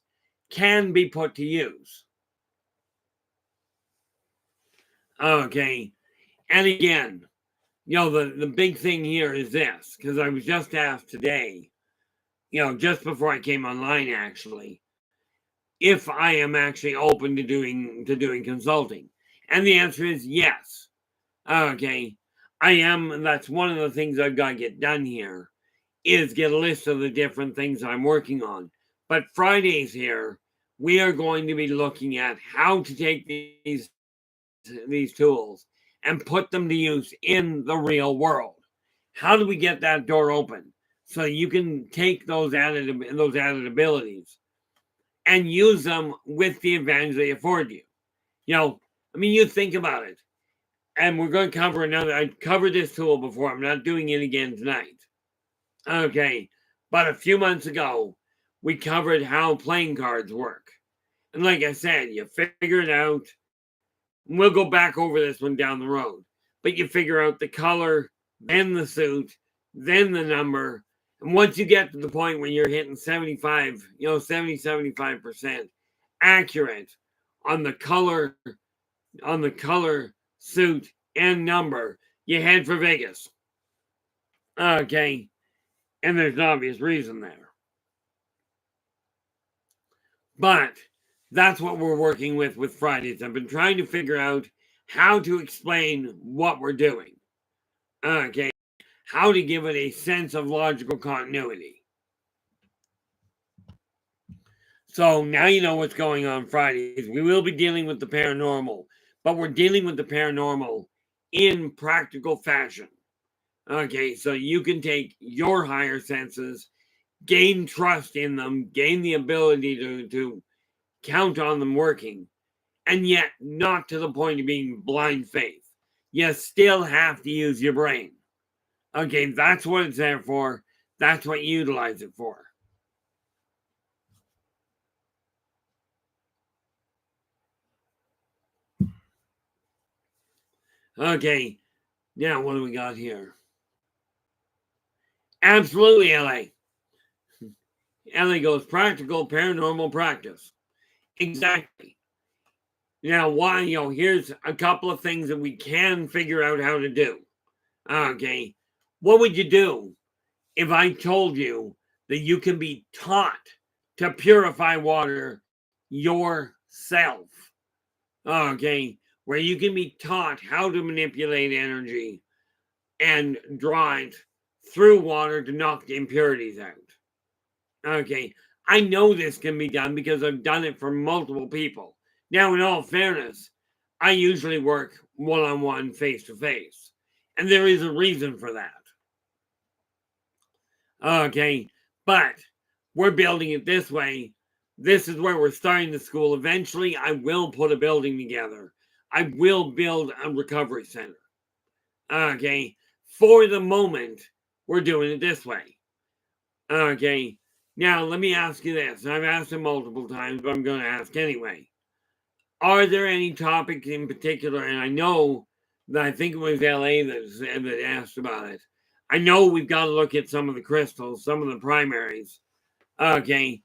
can be put to use. Okay. And again, the big thing here is this, because I was just asked today, just before I came online, actually, if I am actually open to doing consulting. And the answer is yes. Okay. I am. That's one of the things I've got to get done here, is get a list of the different things I'm working on. But Fridays here, we are going to be looking at how to take these tools and put them to use in the real world. How do we get that door open so you can take those added abilities and use them with the advantage they afford you? You think about it. And we're going to cover I covered this tool before. I'm not doing it again tonight. Okay. But a few months ago, we covered how playing cards work. And like I said, you figure it out. We'll go back over this one down the road. But you figure out the color, then the suit, then the number. And once you get to the point where you're hitting 75% accurate on the color, suit, and number, you head for Vegas. Okay. And there's an obvious reason there. But that's what we're working with Fridays. I've been trying to figure out how to explain what we're doing. Okay. How to give it a sense of logical continuity. So now you know what's going on Fridays. We will be dealing with the paranormal, but we're dealing with the paranormal in practical fashion. Okay, so you can take your higher senses, gain trust in them, gain the ability to count on them working, and yet not to the point of being blind faith. You still have to use your brain. Okay, that's what it's there for. That's what you utilize it for. Okay, now what do we got here? Absolutely, LA. LA goes practical paranormal practice. Exactly. Now, why, here's a couple of things that we can figure out how to do. Okay. What would you do if I told you that you can be taught to purify water yourself? Okay. Where you can be taught how to manipulate energy and draw it through water to knock the impurities out. Okay. I know this can be done because I've done it for multiple people. Now, in all fairness, I usually work one-on-one, face-to-face. And there is a reason for that. Okay. But we're building it this way. This is where we're starting the school. Eventually, I will put a building together. I will build a recovery center. Okay. For the moment, we're doing it this way. Okay. Now, let me ask you this. I've asked it multiple times, but I'm going to ask anyway. Are there any topics in particular? And I know that I think it was LA that asked about it. I know we've got to look at some of the crystals, some of the primaries. Okay.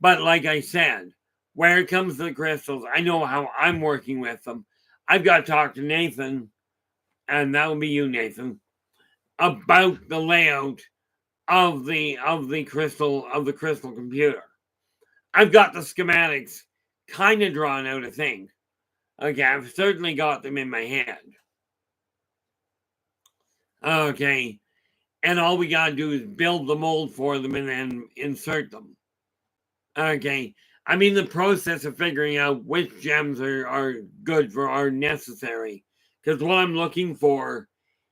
But like I said, where it comes to the crystals, I know how I'm working with them. I've got to talk to Nathan, and that will be you, Nathan, about the layout of the crystal computer. I've got the schematics kind of drawn out, I think. Okay, I've certainly got them in my head. Okay, and all we gotta do is build the mold for them and then insert them. Okay, I mean the process of figuring out which gems are good for are necessary. Because what I'm looking for,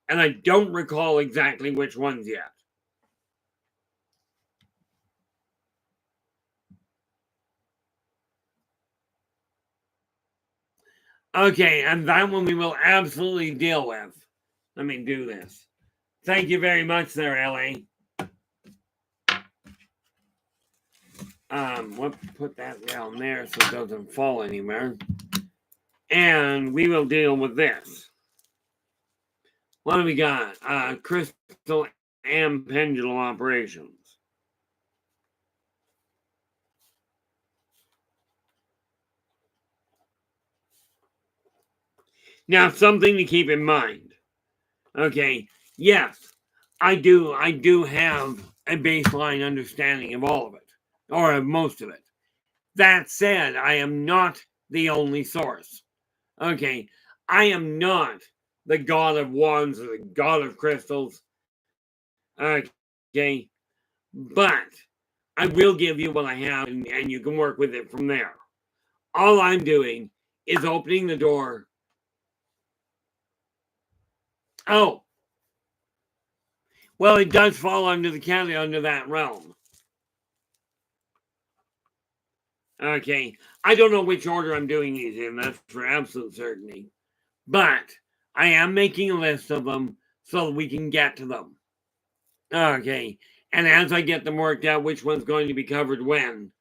and I don't recall exactly which ones yet. Okay, and that one we will absolutely deal with. Let me do this. Thank you very much there, Ellie. We'll put that down there so it doesn't fall anywhere. And we will deal with this. What do we got? Crystal and pendulum operations. Now, something to keep in mind. Okay, yes, I do have a baseline understanding of all of it, or of most of it. That said, I am not the only source. Okay, I am not the god of wands or the god of crystals. Okay, but I will give you what I have, and you can work with it from there. All I'm doing is opening the door. Oh, well, it does fall under the county under that realm. Okay, I don't know which order I'm doing these in. That's for absolute certainty. But I am making a list of them so that we can get to them. Okay, and as I get them worked out, which one's going to be covered when,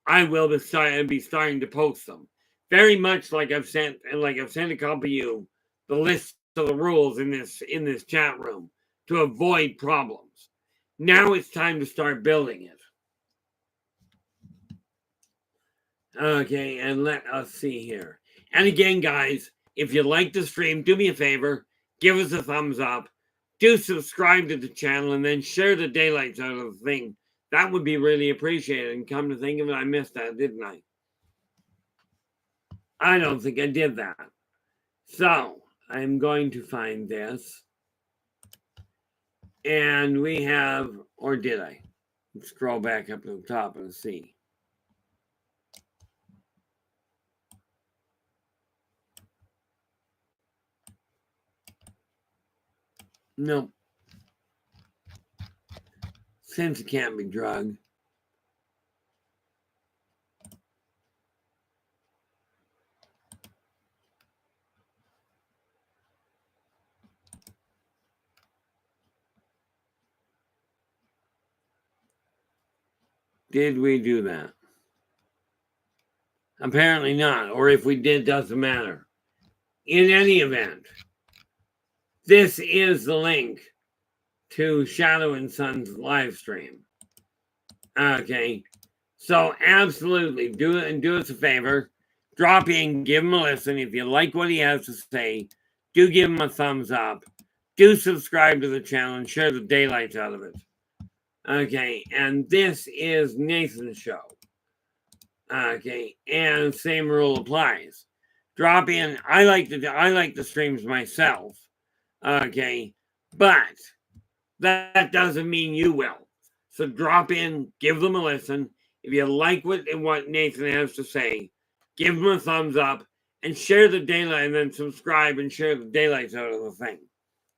I will be starting to post them. Very much like I've sent a copy of you the list of the rules in this chat room to avoid problems. Now it's time to start building it. Okay, and let us see here. And again, guys, if you like the stream, do me a favor, give us a thumbs up, do subscribe to the channel, and then share the daylights out of the thing. That would be really appreciated. And come to think of it, I missed that, didn't I? I don't think I did that. So, I'm going to find this. And we have, or did I? Let's scroll back up to the top and see. Nope. Since it can't be drugged. Did we do that? Apparently not. Or if we did, doesn't matter. In any event, this is the link to Shadow and Son's live stream. Okay. So absolutely do it, and do us a favor. Drop in, give him a listen. If you like what he has to say, do give him a thumbs up. Do subscribe to the channel and share the daylights out of it. Okay, and this is Nathan's show. Okay, and same rule applies. Drop in. I like the streams myself. Okay, but that doesn't mean you will. So drop in, give them a listen. If you like what Nathan has to say, give him a thumbs up and share the daylight, and then subscribe and share the daylights out of the thing.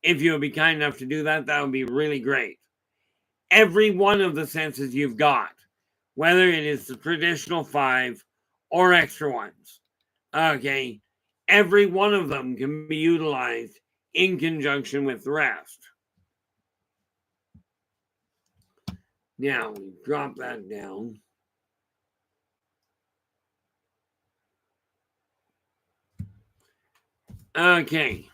If you would be kind enough to do that, that would be really great. Every one of the senses you've got, whether it is the traditional 5 or extra ones, okay, every one of them can be utilized in conjunction with the rest. Now, we drop that down. Okay.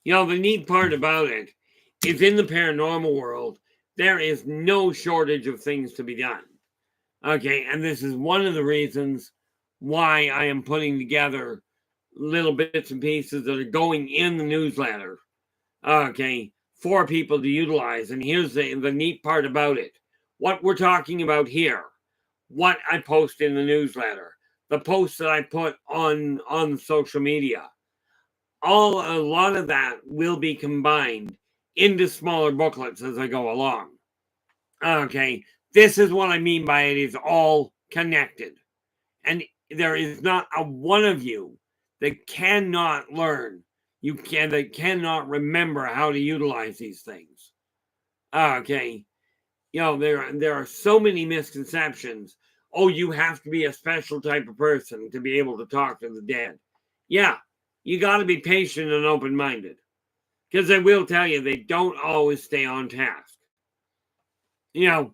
You know, the neat part about it is in the paranormal world, there is no shortage of things to be done. Okay, and this is one of the reasons why I am putting together little bits and pieces that are going in the newsletter, okay, for people to utilize. And here's the neat part about it. What we're talking about here, what I post in the newsletter, the posts that I put on social media, a lot of that will be combined into smaller booklets as I go along. Okay, this is what I mean by it is all connected. And there is not a one of you that cannot learn, that cannot remember how to utilize these things. Okay, you know, there are so many misconceptions. Oh, you have to be a special type of person to be able to talk to the dead. Yeah, you got to be patient and open-minded, because I will tell you, they don't always stay on task. You know,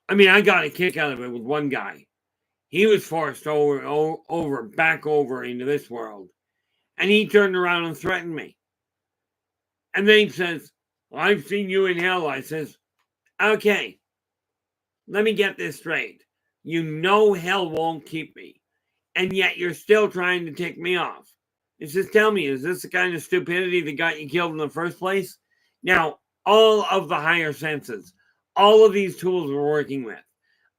I mean, I got a kick out of it with one guy. He was forced back over into this world, and he turned around and threatened me. And then he says, well, I've seen you in hell. I says, okay, let me get this straight. You know hell won't keep me, and yet you're still trying to tick me off. He says, tell me, is this the kind of stupidity that got you killed in the first place? Now, all of the higher senses, all of these tools we're working with,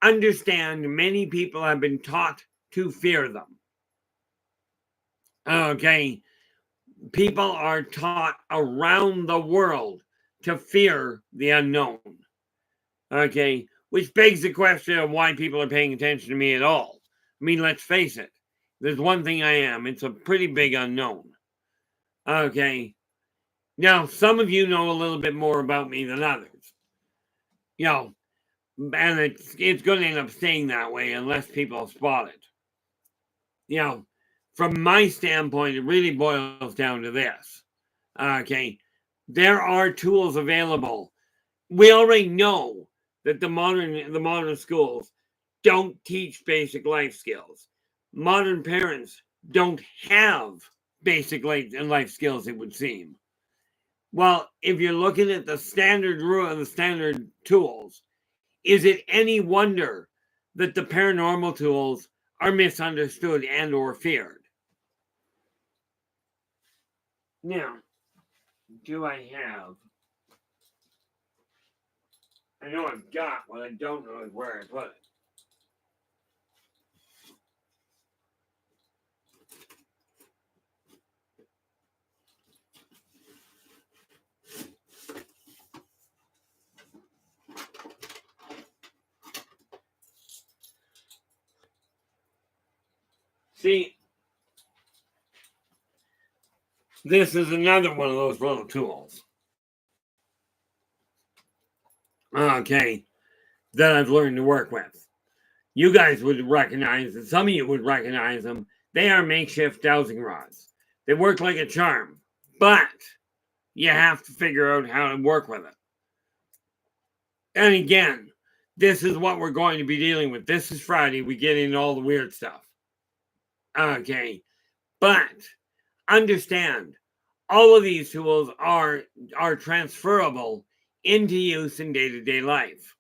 understand many people have been taught to fear them. Okay, people are taught around the world to fear the unknown. Okay, which begs the question of why people are paying attention to me at all. I mean, let's face it. There's one thing I am. It's a pretty big unknown. Okay. Now, some of you know a little bit more about me than others. You know, and it's going to end up staying that way unless people spot it. You know, from my standpoint, it really boils down to this. Okay. There are tools available. We already know that the modern schools don't teach basic life skills. Modern parents don't have basic life skills, it would seem. Well, if you're looking at the standard rule, the standard tools, is it any wonder that the paranormal tools are misunderstood and or feared? Now, do I have? I know I've got what I don't know is where I put it. See, this is another one of those little tools. Okay, that I've learned to work with. You guys would recognize, and some of you would recognize them. They are makeshift dowsing rods. They work like a charm, but You have to figure out how to work with it. And again, this is what we're going to be dealing with. This is Friday. We get into all the weird stuff. Okay. But understand, all of these tools are transferable into use in day-to-day life.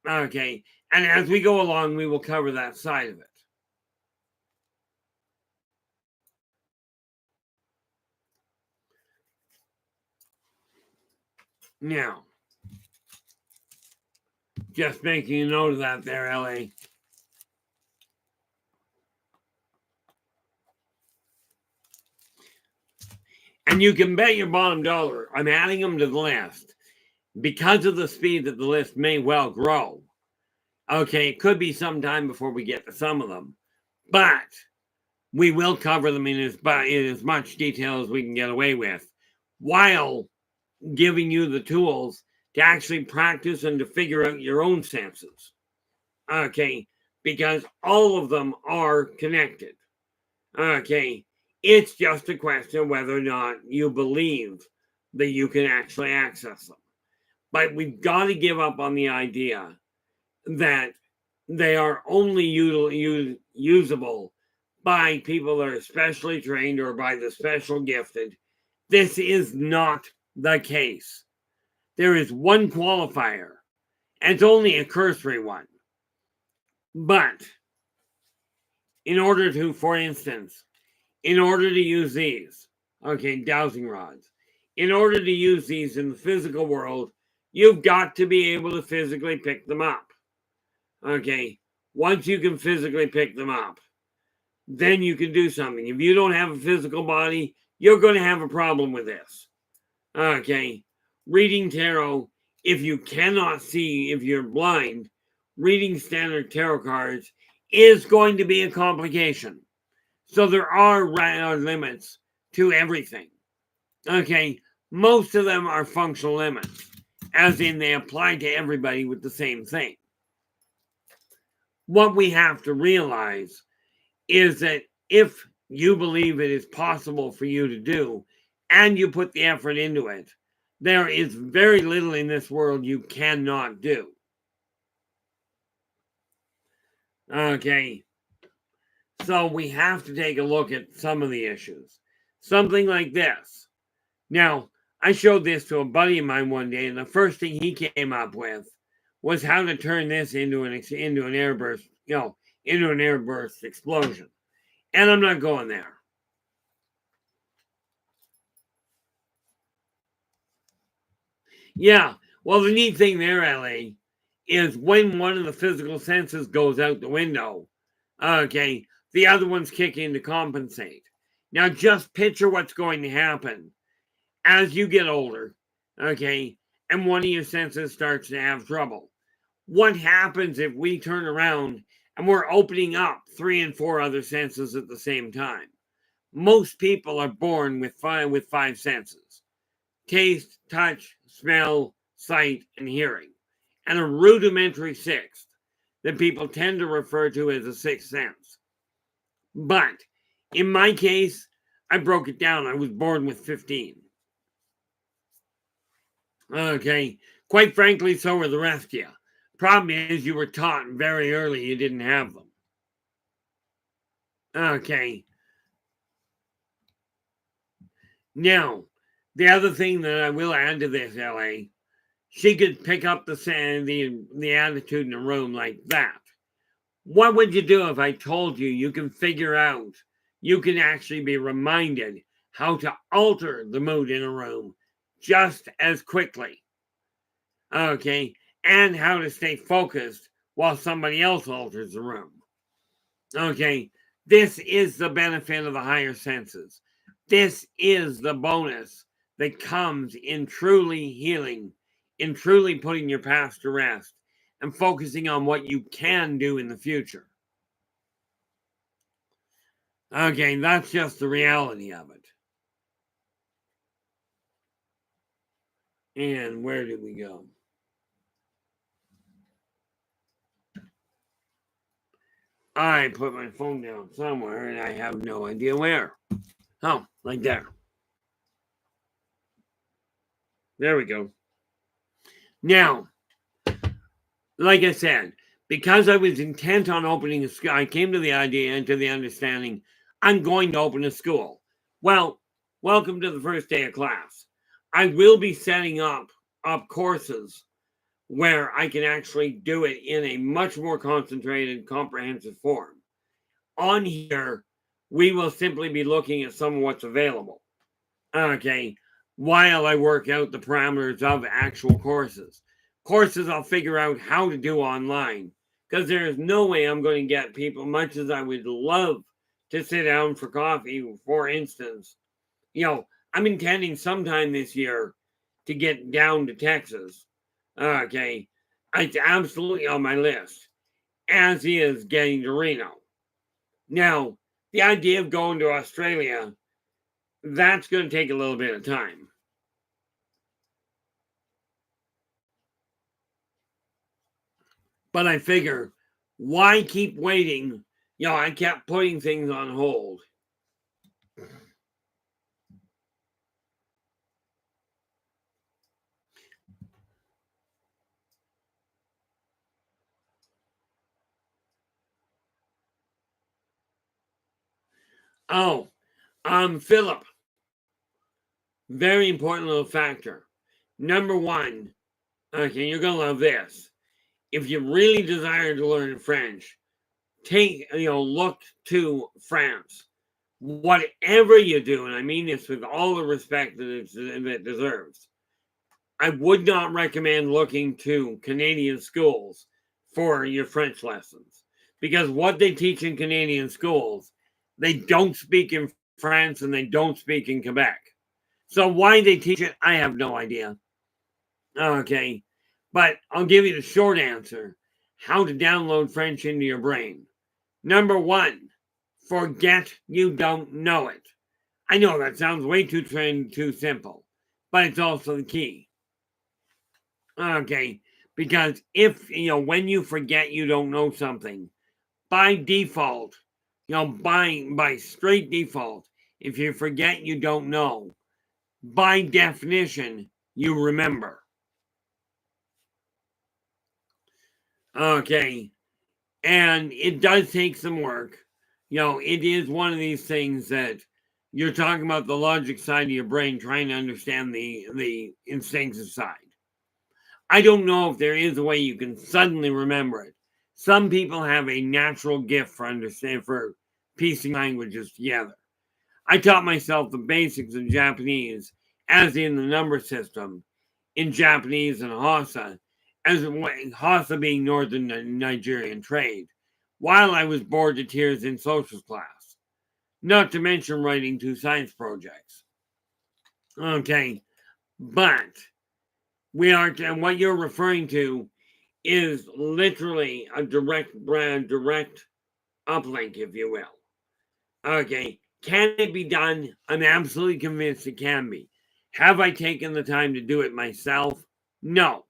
Okay. And as we go along, we will cover that side of it. Now, just making a note of that there, LA. And you can bet your bottom dollar, I'm adding them to the list because of the speed that the list may well grow. Okay, it could be some time before we get to some of them, but we will cover them in as much detail as we can get away with, while giving you the tools to actually practice and to figure out your own senses. Okay, because all of them are connected. Okay, it's just a question of whether or not you believe that you can actually access them. But we've got to give up on the idea that they are only usable by people that are specially trained or by the special gifted. This is not the case. There is one qualifier, and it's only a cursory one. But in order to, for instance, in order to use these, okay, dowsing rods, in order to use these in the physical world, you've got to be able to physically pick them up. Okay, once you can physically pick them up, then you can do something. If you don't have a physical body, you're going to have a problem with this. Okay, reading tarot, if you cannot see, if you're blind, reading standard tarot cards is going to be a complication. So there are limits to everything. Okay, most of them are functional limits, as in they apply to everybody with the same thing. What we have to realize is that if you believe it is possible for you to do, and you put the effort into it, there is very little in this world you cannot do. Okay, so we have to take a look at some of the issues. Something like this. Now, I showed this to a buddy of mine one day, and the first thing he came up with was how to turn this into an airburst, into an airburst explosion. And I'm not going there. Yeah, well, the neat thing there, LA, is when one of the physical senses goes out the window, okay, the other ones kick in to compensate. Now, just picture what's going to happen as you get older, okay, and one of your senses starts to have trouble. What happens if we turn around and we're opening up 3 and 4 other senses at the same time? Most people are born with five senses: taste, touch, smell, sight, and hearing, and a rudimentary sixth that people tend to refer to as a sixth sense. But in my case, I broke it down. I was born with 15. Okay, quite frankly, so were the rest of you. Problem is, you were taught very early you didn't have them. Okay. Now, the other thing that I will add to this, LA, she could pick up the attitude in a room like that. What would you do if I told you you can figure out, you can actually be reminded how to alter the mood in a room just as quickly? Okay, and how to stay focused while somebody else alters the room. Okay, this is the benefit of the higher senses. This is the bonus that comes in truly healing, in truly putting your past to rest, and focusing on what you can do in the future. Okay, that's just the reality of it. And where did we go? I put my phone down somewhere and I have no idea where. Oh, like there. There we go. Now, like I said, because I was intent on opening a school, I came to the idea and to the understanding I'm going to open a school. Well, welcome to the first day of class. I will be setting up courses where I can actually do it in a much more concentrated, comprehensive form. On here, we will simply be looking at some of what's available. Okay, while I work out the parameters of actual courses. Courses I'll figure out how to do online, because there's no way I'm going to get people, much as I would love to sit down for coffee, for instance. I'm intending sometime this year to get down to Texas. Okay, it's absolutely on my list, as is getting to Reno. Now, the idea of going to Australia, that's going to take a little bit of time. But I figure, why keep waiting? I kept putting things on hold. Oh, Philip, very important little factor. Number one, okay, you're going to love this. If you really desire to learn French, look to France. Whatever you do, and I mean this with all the respect that it deserves, I would not recommend looking to Canadian schools for your French lessons, because what they teach in Canadian schools, they don't speak in France and they don't speak in Quebec. So why they teach it, I have no idea. Okay, but I'll give you the short answer: how to download French into your brain. Number one, forget you don't know it. I know that sounds way too simple, but it's also the key. Okay, because if when you forget you don't know something, by default, by straight default, if you forget you don't know, by definition, you remember. Okay, and it does take some work. It is one of these things that you're talking about the logic side of your brain trying to understand the instinctive side. I don't know if there is a way you can suddenly remember it. Some people have a natural gift for piecing languages together. I taught myself the basics of Japanese, as in the number system, in Japanese and Hausa, as Hausa being northern Nigerian trade, while I was bored to tears in social class. Not to mention writing 2 science projects. Okay, but and what you're referring to is literally a direct uplink, if you will. Okay, can it be done? I'm absolutely convinced it can be. Have I taken the time to do it myself? No.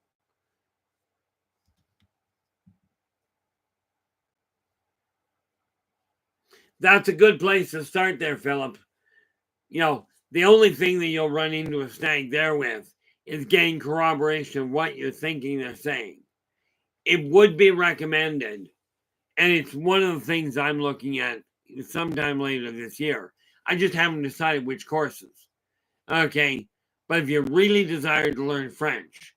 That's a good place to start there, Philip. The only thing that you'll run into a snag there with is getting corroboration of what you're thinking they're saying. It would be recommended, and it's one of the things I'm looking at sometime later this year. I just haven't decided which courses. Okay, but if you really desire to learn French,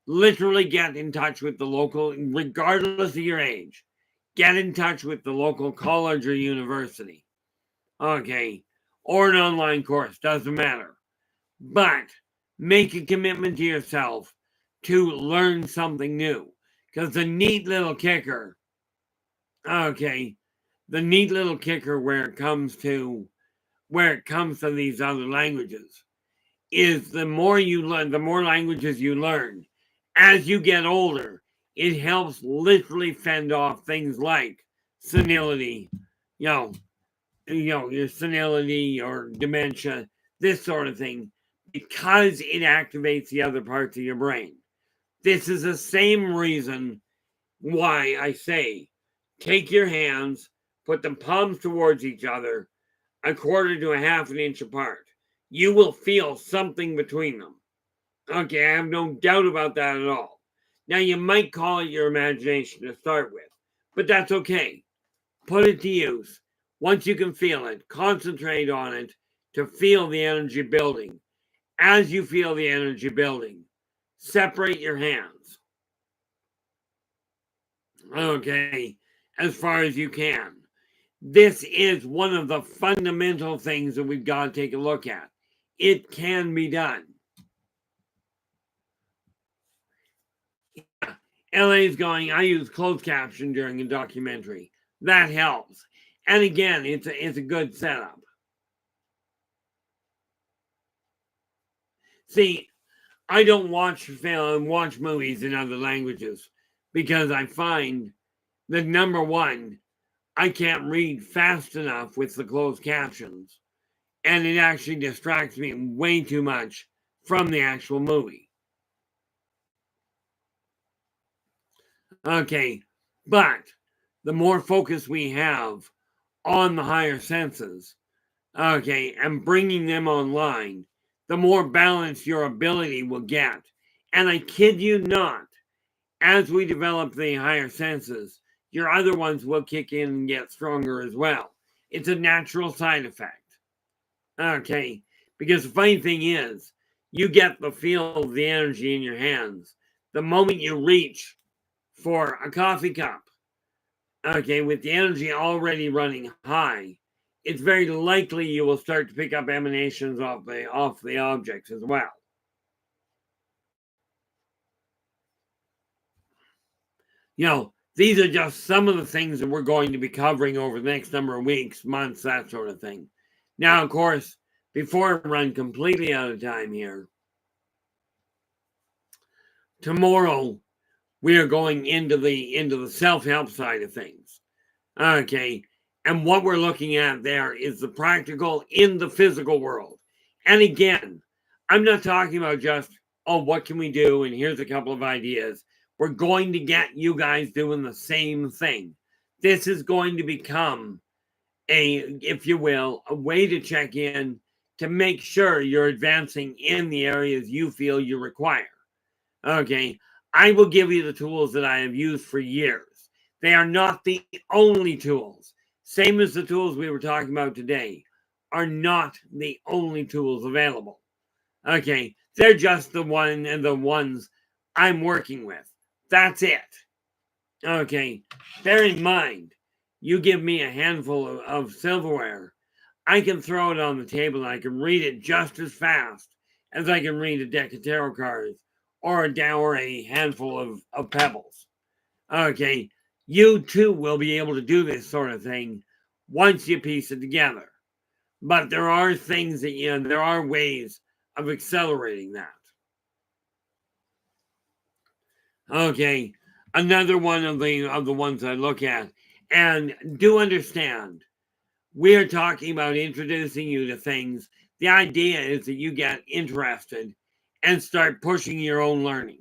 literally get in touch with the local, regardless of your age, get in touch with the local college or university. Okay, or an online course, doesn't matter. But make a commitment to yourself to learn something new. Because the neat little kicker, where it comes to these other languages is the more you learn, the more languages you learn. As you get older, it helps literally fend off things like senility, your senility or dementia, this sort of thing, because it activates the other parts of your brain. This is the same reason why I say take your hands, put the palms towards each other, a quarter to a half an inch apart. You will feel something between them. Okay, I have no doubt about that at all. Now, you might call it your imagination to start with, but that's okay. Put it to use. Once you can feel it, concentrate on it to feel the energy building. As you feel the energy building, separate your hands. Okay, as far as you can. This is one of the fundamental things that we've got to take a look at. It can be done. LA's going, I use closed caption during a documentary. That helps. And again, it's a good setup. See, I don't watch movies in other languages because I find that number one, I can't read fast enough with the closed captions, and it actually distracts me way too much from the actual movie. Okay, but the more focus we have on the higher senses, okay, and bringing them online, the more balanced your ability will get. And I kid you not, as we develop the higher senses, your other ones will kick in and get stronger as well. It's a natural side effect. Okay, because the funny thing is, you get the feel of the energy in your hands the moment you reach for a coffee cup. Okay, with the energy already running high, it's very likely you will start to pick up emanations off the objects as well. These are just some of the things that we're going to be covering over the next number of weeks, months, that sort of thing. Now, of course, before I run completely out of time here, tomorrow we are going into the self-help side of things. Okay. And what we're looking at there is the practical in the physical world. And again, I'm not talking about just, oh, what can we do? And here's a couple of ideas. We're going to get you guys doing the same thing. This is going to become if you will, a way to check in to make sure you're advancing in the areas you feel you require. Okay. I will give you the tools that I have used for years. They are not the only tools. Same as the tools we were talking about today, are not the only tools available. Okay, they're just the ones I'm working with. That's it. Okay, bear in mind, you give me a handful of silverware, I can throw it on the table and I can read it just as fast as I can read a deck of tarot cards or a handful of pebbles. Okay, you too will be able to do this sort of thing once you piece it together. But there are things that there are ways of accelerating that. Okay, another one of the ones I look at, and do understand, we are talking about introducing you to things. The idea is that you get interested and start pushing your own learning.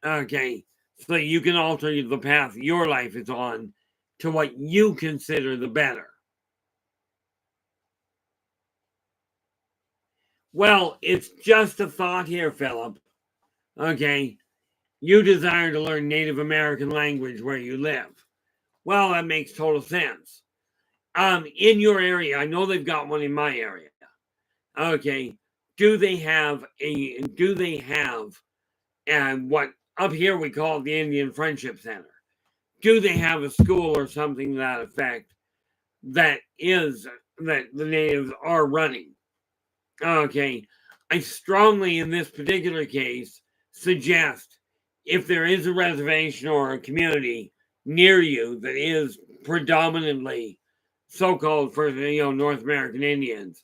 Okay, so you can alter the path your life is on to what you consider the better. Well, it's just a thought here, Philip. Okay, you desire to learn Native American language where you live. Well, that makes total sense. In your area, I know they've got one in my area. Okay, do they have what up here we call the Indian Friendship Center? Do they have a school or something to that effect that the natives are running? Okay, I strongly, in this particular case, suggest if there is a reservation or a community near you that is predominantly so-called North American Indians,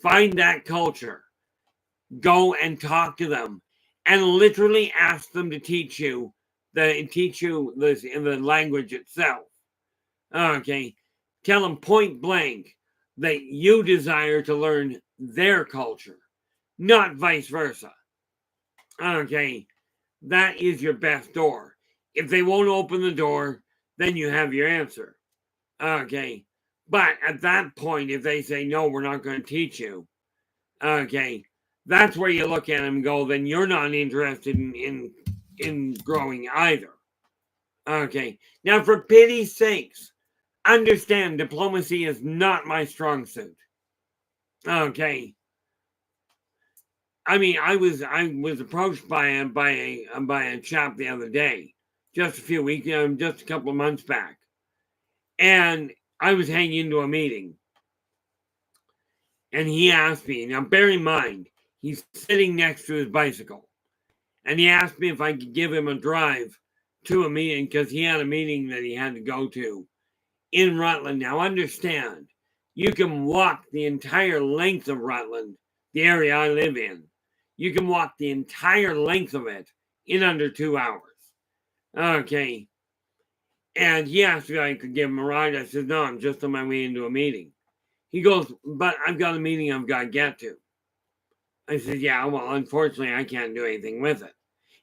find that culture, go and talk to them, and literally ask them to teach you this in the language itself. Okay, tell them point blank that you desire to learn their culture, not vice versa. Okay, that is your best door. If they won't open the door, then you have your answer. Okay, but at that point, if they say no, we're not going to teach you. Okay, that's where you look at him and go, then you're not interested in growing either. Okay. Now, for pity's sakes, understand diplomacy is not my strong suit. Okay. I mean, I was approached by a chap the other day, just a couple of months back, and I was hanging into a meeting, and he asked me. Now, bear in mind, he's sitting next to his bicycle, and he asked me if I could give him a drive to a meeting because he had a meeting that he had to go to in Rutland. Now, understand, you can walk the entire length of Rutland, the area I live in. You can walk the entire length of it in under 2 hours. Okay. And he asked me if I could give him a ride. I said, no, I'm just on my way into a meeting. He goes, but I've got a meeting I've got to get to. I said, yeah, well, unfortunately, I can't do anything with it.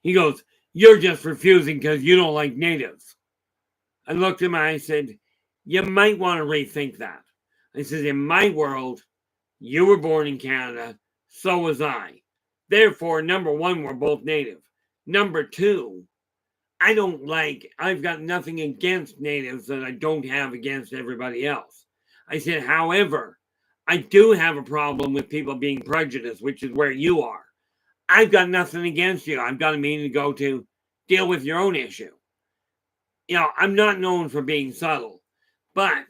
He goes, you're just refusing because you don't like natives. I looked at him and I said, you might want to rethink that. I said, in my world, you were born in Canada, so was I. Therefore, number one, we're both native. Number two, I've got nothing against natives that I don't have against everybody else. I said, however, I do have a problem with people being prejudiced, which is where you are. I've got nothing against you. I've got a meeting to go to, deal with your own issue. I'm not known for being subtle, but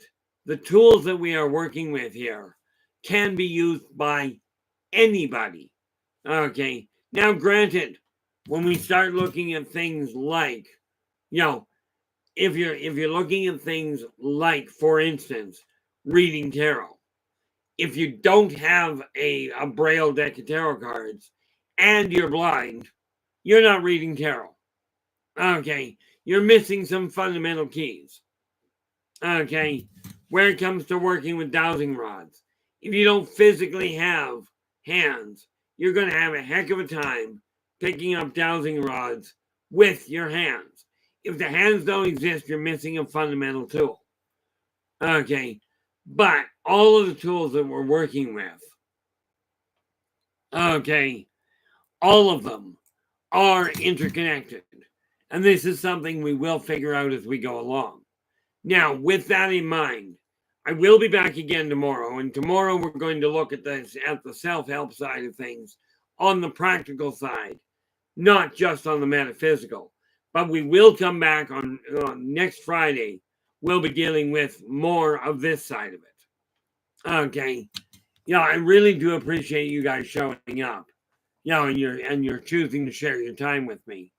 the tools that we are working with here can be used by anybody. Okay. Now, granted, when we start looking at things like, if you're looking at things like, for instance, reading tarot, if you don't have a braille deck of tarot cards and you're blind, you're not reading tarot. Okay. You're missing some fundamental keys. Okay. When it comes to working with dowsing rods, if you don't physically have hands, you're going to have a heck of a time picking up dowsing rods with your hands. If the hands don't exist, you're missing a fundamental tool. Okay. But all of the tools that we're working with, okay, all of them are interconnected. And this is something we will figure out as we go along. Now, with that in mind, I will be back again tomorrow. And tomorrow we're going to look at the self-help side of things on the practical side, not just on the metaphysical. But we will come back on next Friday. We'll be dealing with more of this side of it. Okay. I really do appreciate you guys showing up. And you're choosing to share your time with me.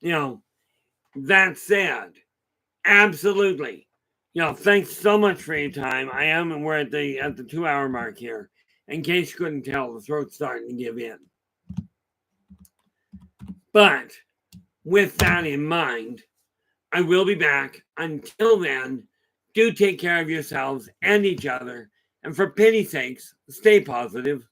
That said, absolutely. Thanks so much for your time. We're at the 2 hour mark here. In case you couldn't tell, the throat's starting to give in. But with that in mind, I will be back. Until then, do take care of yourselves and each other. And for pity's sakes, stay positive.